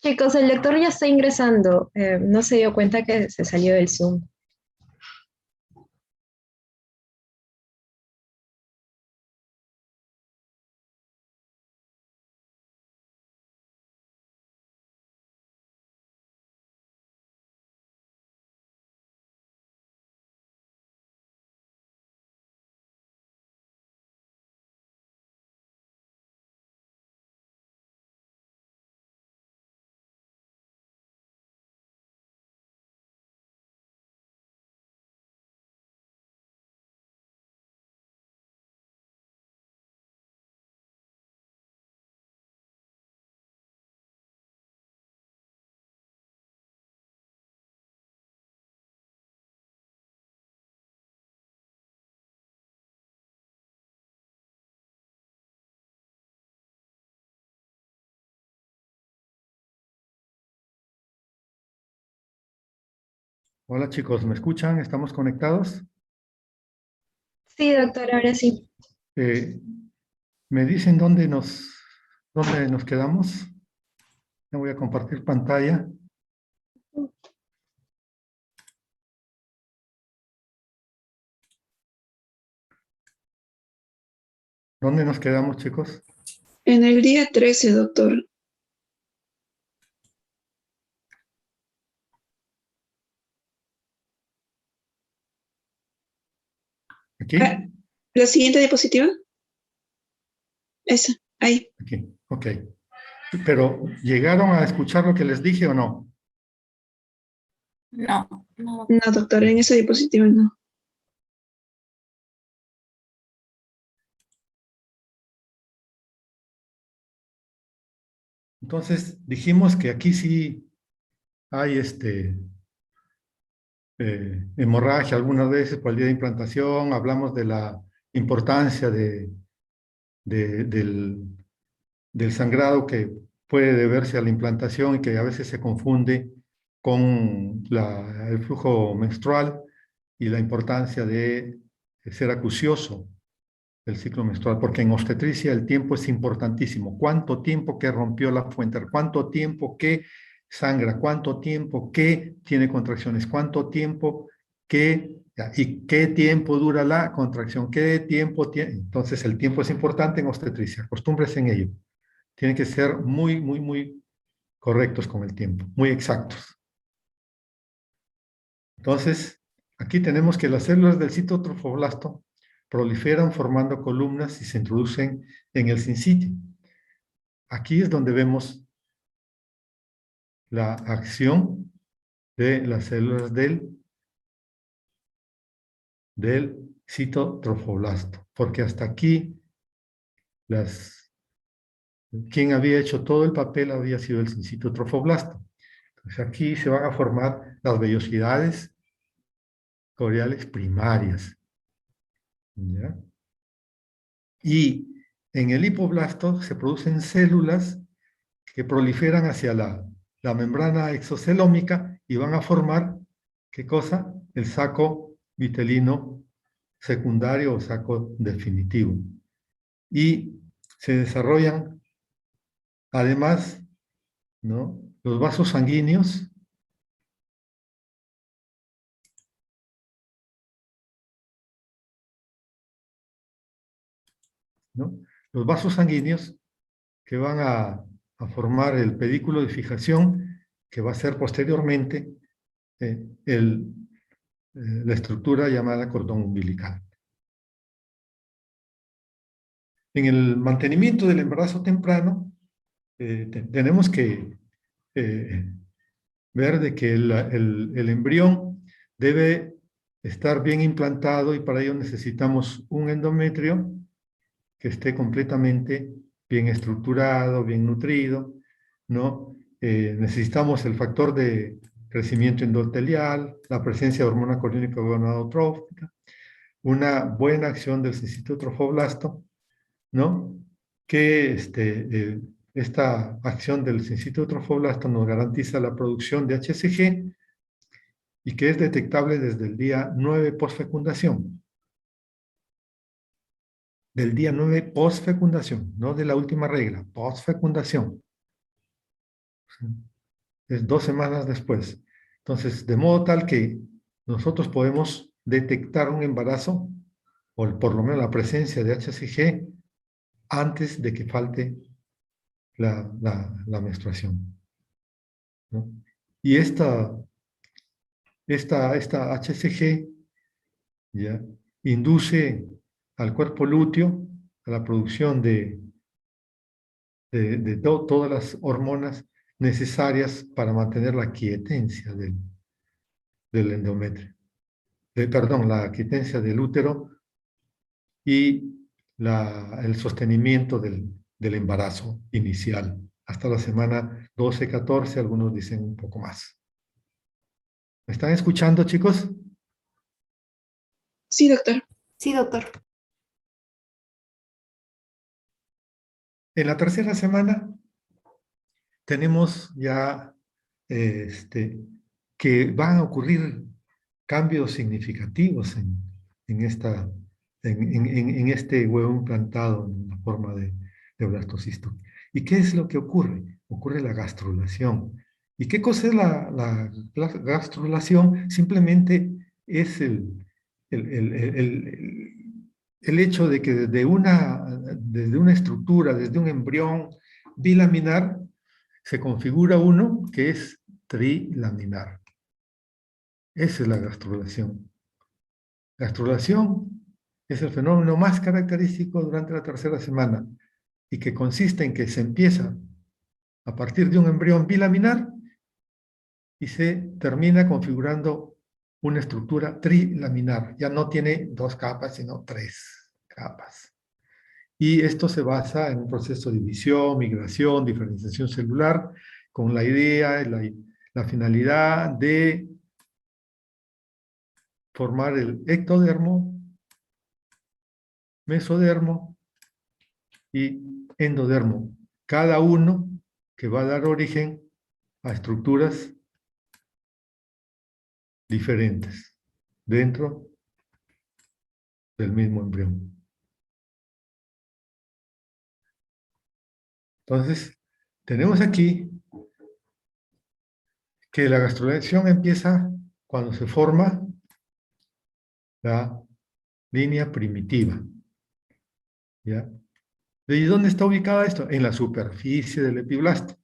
Speaker 5: Chicos, el lector ya está ingresando. No se dio cuenta que se salió del Zoom.
Speaker 1: Hola chicos, ¿me escuchan? ¿Estamos conectados?
Speaker 5: Sí, doctor, ahora sí.
Speaker 1: Eh, ¿Me dicen dónde nos quedamos? Ya voy a compartir pantalla. ¿Dónde nos quedamos, chicos?
Speaker 6: En el día 13, doctor.
Speaker 1: ¿Aquí?
Speaker 6: Ah, ¿la siguiente diapositiva? Esa, ahí.
Speaker 1: Aquí, ok. Pero, ¿llegaron a escuchar lo que les dije o no?
Speaker 2: No, no.
Speaker 6: No, doctor, en esa diapositiva no.
Speaker 1: Entonces, dijimos que aquí sí hay hemorragia algunas veces por el día de implantación, hablamos de la importancia del sangrado que puede deberse a la implantación y que a veces se confunde con el flujo menstrual y la importancia de ser acucioso del ciclo menstrual, porque en obstetricia el tiempo es importantísimo. ¿Cuánto tiempo que rompió la fuente? ¿Cuánto tiempo que sangra? ¿Cuánto tiempo que tiene contracciones? ¿Cuánto tiempo que... ¿Y qué tiempo dura la contracción? ¿Qué tiempo tiene? Entonces el tiempo es importante en obstetricia. Acostúmbrese en ello. Tienen que ser muy, muy, muy correctos con el tiempo, muy exactos. Entonces, aquí tenemos que las células del citotrofoblasto proliferan formando columnas y se introducen en el sincitio. Aquí es donde vemos la acción de las células del citotrofoblasto, porque hasta aquí quien había hecho todo el papel había sido el citotrofoblasto. Entonces aquí se van a formar las vellosidades coriales primarias. ¿Ya? Y en el hipoblasto se producen células que proliferan hacia la membrana exocelómica y van a formar, ¿qué cosa? El saco vitelino secundario o saco definitivo. Y se desarrollan, además, ¿no?, los vasos sanguíneos, ¿no? Los vasos sanguíneos que van a formar el pedículo de fijación, que va a ser posteriormente la estructura llamada cordón umbilical. En el mantenimiento del embarazo temprano, tenemos que ver de que el embrión debe estar bien implantado y para ello necesitamos un endometrio que esté completamente bien estructurado, bien nutrido, ¿no? Necesitamos el factor de crecimiento endotelial, la presencia de hormona coriónica gonadotrófica, una buena acción del citotrofoblasto, ¿no? Que esta acción del citotrofoblasto nos garantiza la producción de HCG y que es detectable desde el día 9 postfecundación. Del día 9 postfecundación, no de la última regla, postfecundación. es 2 semanas después. Entonces, de modo tal que nosotros podemos detectar un embarazo, o por lo menos la presencia de HCG, antes de que falte la menstruación, ¿no? Y esta HCG ¿ya? Induce al cuerpo lúteo a la producción de todas las hormonas necesarias para mantener la quietencia del endometrio, perdón, la quietencia del útero y el sostenimiento del embarazo inicial, hasta la semana 12, 14, algunos dicen un poco más. ¿Me están escuchando, chicos?
Speaker 6: Sí, doctor.
Speaker 7: Sí, doctor.
Speaker 1: En la tercera semana tenemos ya que van a ocurrir cambios significativos en este huevo implantado en la forma de blastocisto. ¿Y qué es lo que ocurre? Ocurre la gastrulación. ¿Y qué cosa es la gastrulación? Simplemente es el hecho de que desde una estructura, desde un embrión bilaminar, se configura uno que es trilaminar. Esa es la gastrulación. Gastrulación es el fenómeno más característico durante la tercera semana y que consiste en que se empieza a partir de un embrión bilaminar y se termina configurando una estructura trilaminar. Ya no tiene 2 capas, sino 3 capas. Y esto se basa en un proceso de división, migración, diferenciación celular, con la idea, la finalidad de formar el ectodermo, mesodermo y endodermo, cada uno que va a dar origen a estructuras diferentes dentro del mismo embrión. Entonces, tenemos aquí que la gastrulación empieza cuando se forma la línea primitiva, ¿ya? ¿Y dónde está ubicada esto? En la superficie del epiblasto.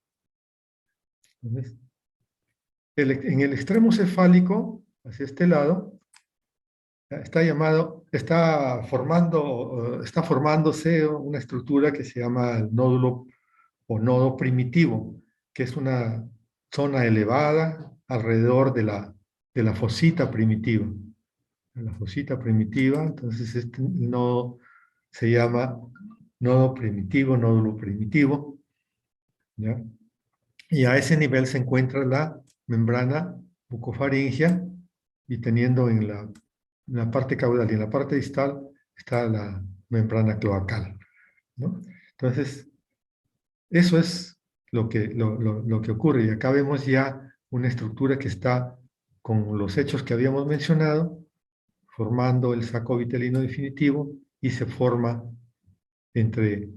Speaker 1: Entonces, en el extremo cefálico, hacia este lado, está formándose una estructura que se llama el nódulo o nodo primitivo, que es una zona elevada alrededor de la fosita primitiva. La fosita primitiva, entonces este nodo se llama nodo primitivo, nódulo primitivo, ¿ya? Y a ese nivel se encuentra la membrana bucofaringea y teniendo en la parte caudal y en la parte distal está la membrana cloacal, ¿no? Entonces, eso es lo que ocurre. Y acá vemos ya una estructura que está con los hechos que habíamos mencionado, formando el saco vitelino definitivo y se forma entre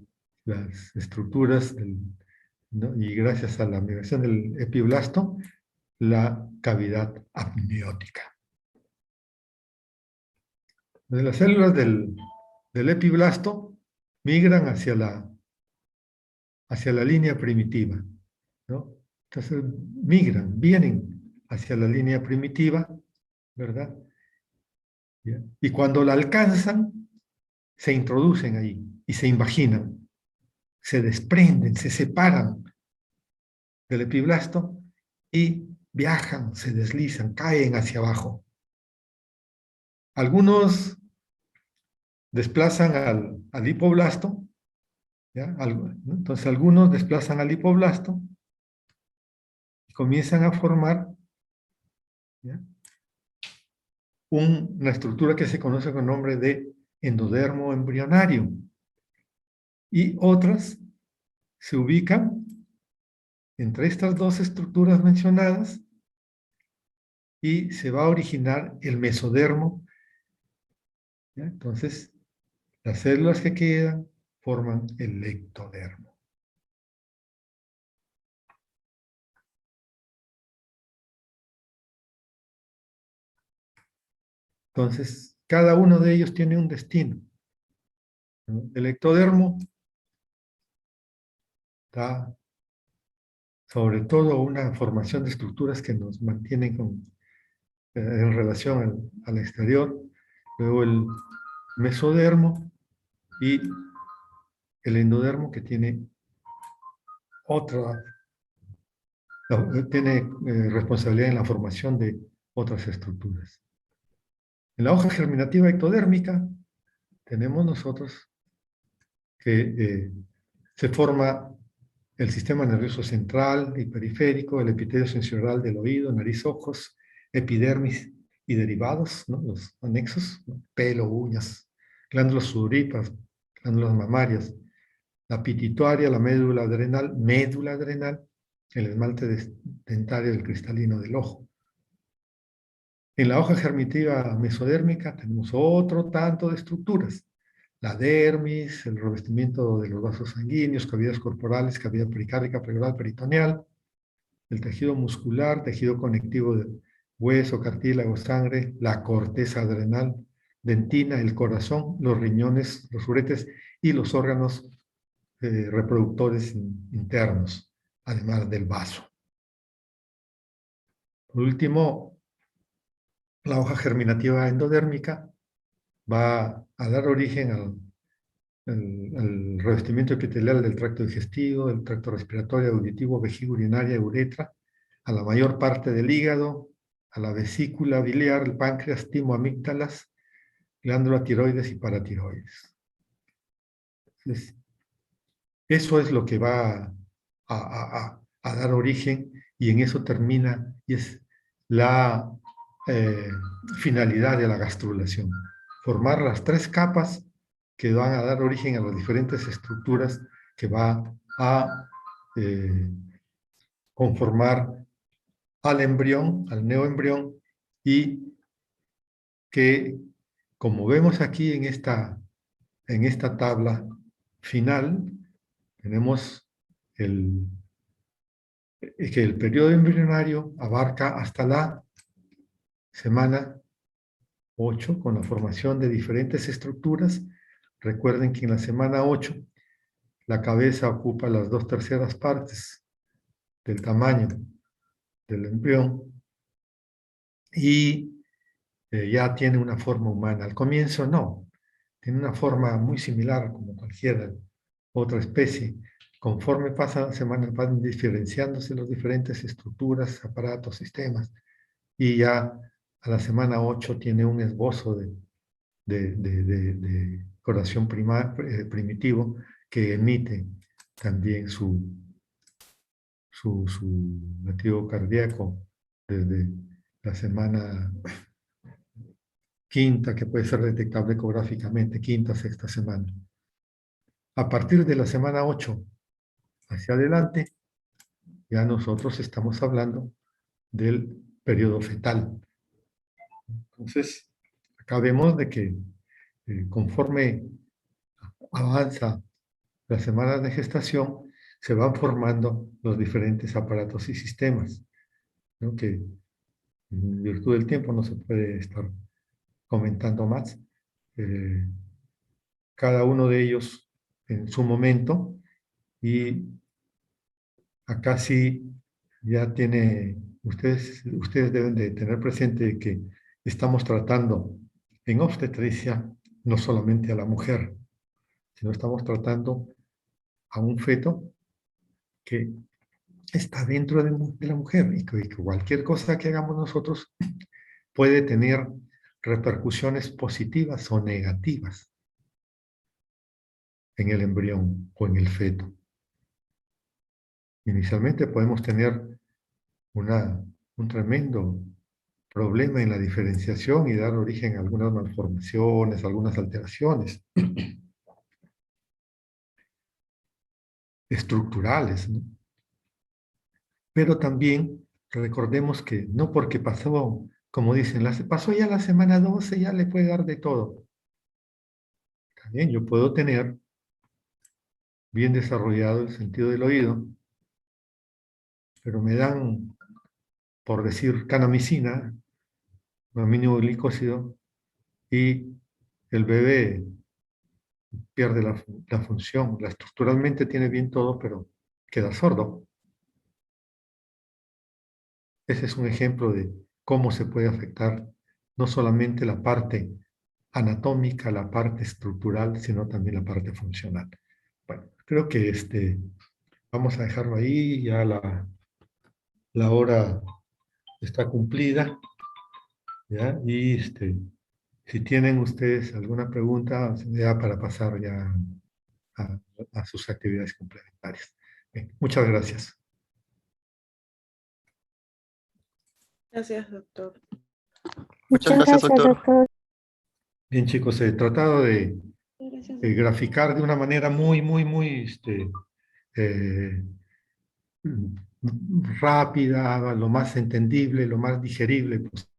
Speaker 1: las estructuras ¿no? Y gracias a la migración del epiblasto, la cavidad amniótica. Entonces, las células del epiblasto migran hacia la línea primitiva, ¿no? Entonces, vienen hacia la línea primitiva, ¿verdad? ¿Ya? Y cuando la alcanzan, se introducen ahí y se invaginan, se desprenden, se separan del epiblasto y viajan, se deslizan, caen hacia abajo. Algunos desplazan al hipoblasto, ¿ya? ¿No? Entonces algunos desplazan al hipoblasto y comienzan a formar, ¿ya? Una estructura que se conoce con el nombre de endodermo embrionario. Y otras se ubican entre estas 2 estructuras mencionadas y se va a originar el mesodermo, ¿ya? Entonces, las células que quedan forman el ectodermo. Entonces, cada uno de ellos tiene un destino, ¿no? El ectodermo da sobre todo una formación de estructuras que nos mantienen en relación al exterior. Luego el mesodermo y el endodermo, que tiene responsabilidad en la formación de otras estructuras. En la hoja germinativa ectodérmica tenemos nosotros que se forma el sistema nervioso central y periférico, el epitelio sensorial del oído, nariz, ojos, epidermis y derivados, ¿no? Los anexos, ¿no? Pelo, uñas, glándulas sudoríparas, glándulas mamarias, la pituitaria, la médula adrenal, el esmalte dentario del cristalino del ojo. En la hoja germinativa mesodérmica tenemos otro tanto de estructuras. La dermis, el revestimiento de los vasos sanguíneos, cavidades corporales, cavidad pericárdica, pleural, peritoneal, el tejido muscular, tejido conectivo de hueso, cartílago, sangre, la corteza adrenal, dentina, el corazón, los riñones, los uretes y los órganos reproductores internos, además del vaso. Por último, la hoja germinativa endodérmica va a dar origen al revestimiento epitelial del tracto digestivo, del tracto respiratorio, auditivo, vejiga urinaria, uretra, a la mayor parte del hígado, a la vesícula biliar, el páncreas, timo, amígdalas, glándula tiroides y paratiroides. Entonces, eso es lo que va a dar origen, y en eso termina, y es la finalidad de la gastrulación. Formar las 3 capas que van a dar origen a las diferentes estructuras que va a conformar al embrión, al neoembrión, y que, como vemos aquí en esta tabla final, tenemos que el periodo embrionario abarca hasta la semana 8, con la formación de diferentes estructuras. Recuerden que en la semana 8 la cabeza ocupa las 2/3 partes del tamaño del embrión y ya tiene una forma humana. Al comienzo no, tiene una forma muy similar como cualquier otra especie. Conforme pasan las semanas van diferenciándose las diferentes estructuras, aparatos, sistemas, y ya a la semana 8 tiene un esbozo de corazón primitivo que emite también su latido cardíaco desde la semana 5ª, que puede ser detectable ecográficamente, 5ª, 6ª semana. A partir de la semana 8 hacia adelante, ya nosotros estamos hablando del periodo fetal. Entonces, acá vemos de que conforme avanza las semanas de gestación, se van formando los diferentes aparatos y sistemas, ¿no? Que en virtud del tiempo no se puede estar comentando más. Cada uno de ellos en su momento, y acá sí ya ustedes deben de tener presente que estamos tratando en obstetricia no solamente a la mujer, sino estamos tratando a un feto que está dentro de la mujer, y que cualquier cosa que hagamos nosotros puede tener repercusiones positivas o negativas en el embrión o en el feto. Inicialmente podemos tener un tremendo problema en la diferenciación y dar origen a algunas malformaciones, algunas alteraciones estructurales, ¿no? Pero también recordemos que no porque pasó, como dicen, pasó ya la semana 12, ya le puede dar de todo. También yo puedo tener bien desarrollado el sentido del oído, pero me dan, por decir, canamicina, aminoglicósido, y el bebé pierde la función, estructuralmente tiene bien todo, pero queda sordo. Ese es un ejemplo de cómo se puede afectar no solamente la parte anatómica, la parte estructural, sino también la parte funcional. Bueno, creo que vamos a dejarlo ahí, ya la hora está cumplida, ¿ya? Y si tienen ustedes alguna pregunta, ya para pasar ya a, a sus actividades complementarias. Bien, muchas gracias.
Speaker 7: Gracias, doctor.
Speaker 8: Muchas gracias, doctor.
Speaker 1: Bien, chicos, he tratado de
Speaker 7: Gracias,
Speaker 1: graficar de una manera muy eh, rápida, lo más entendible, lo más digerible posible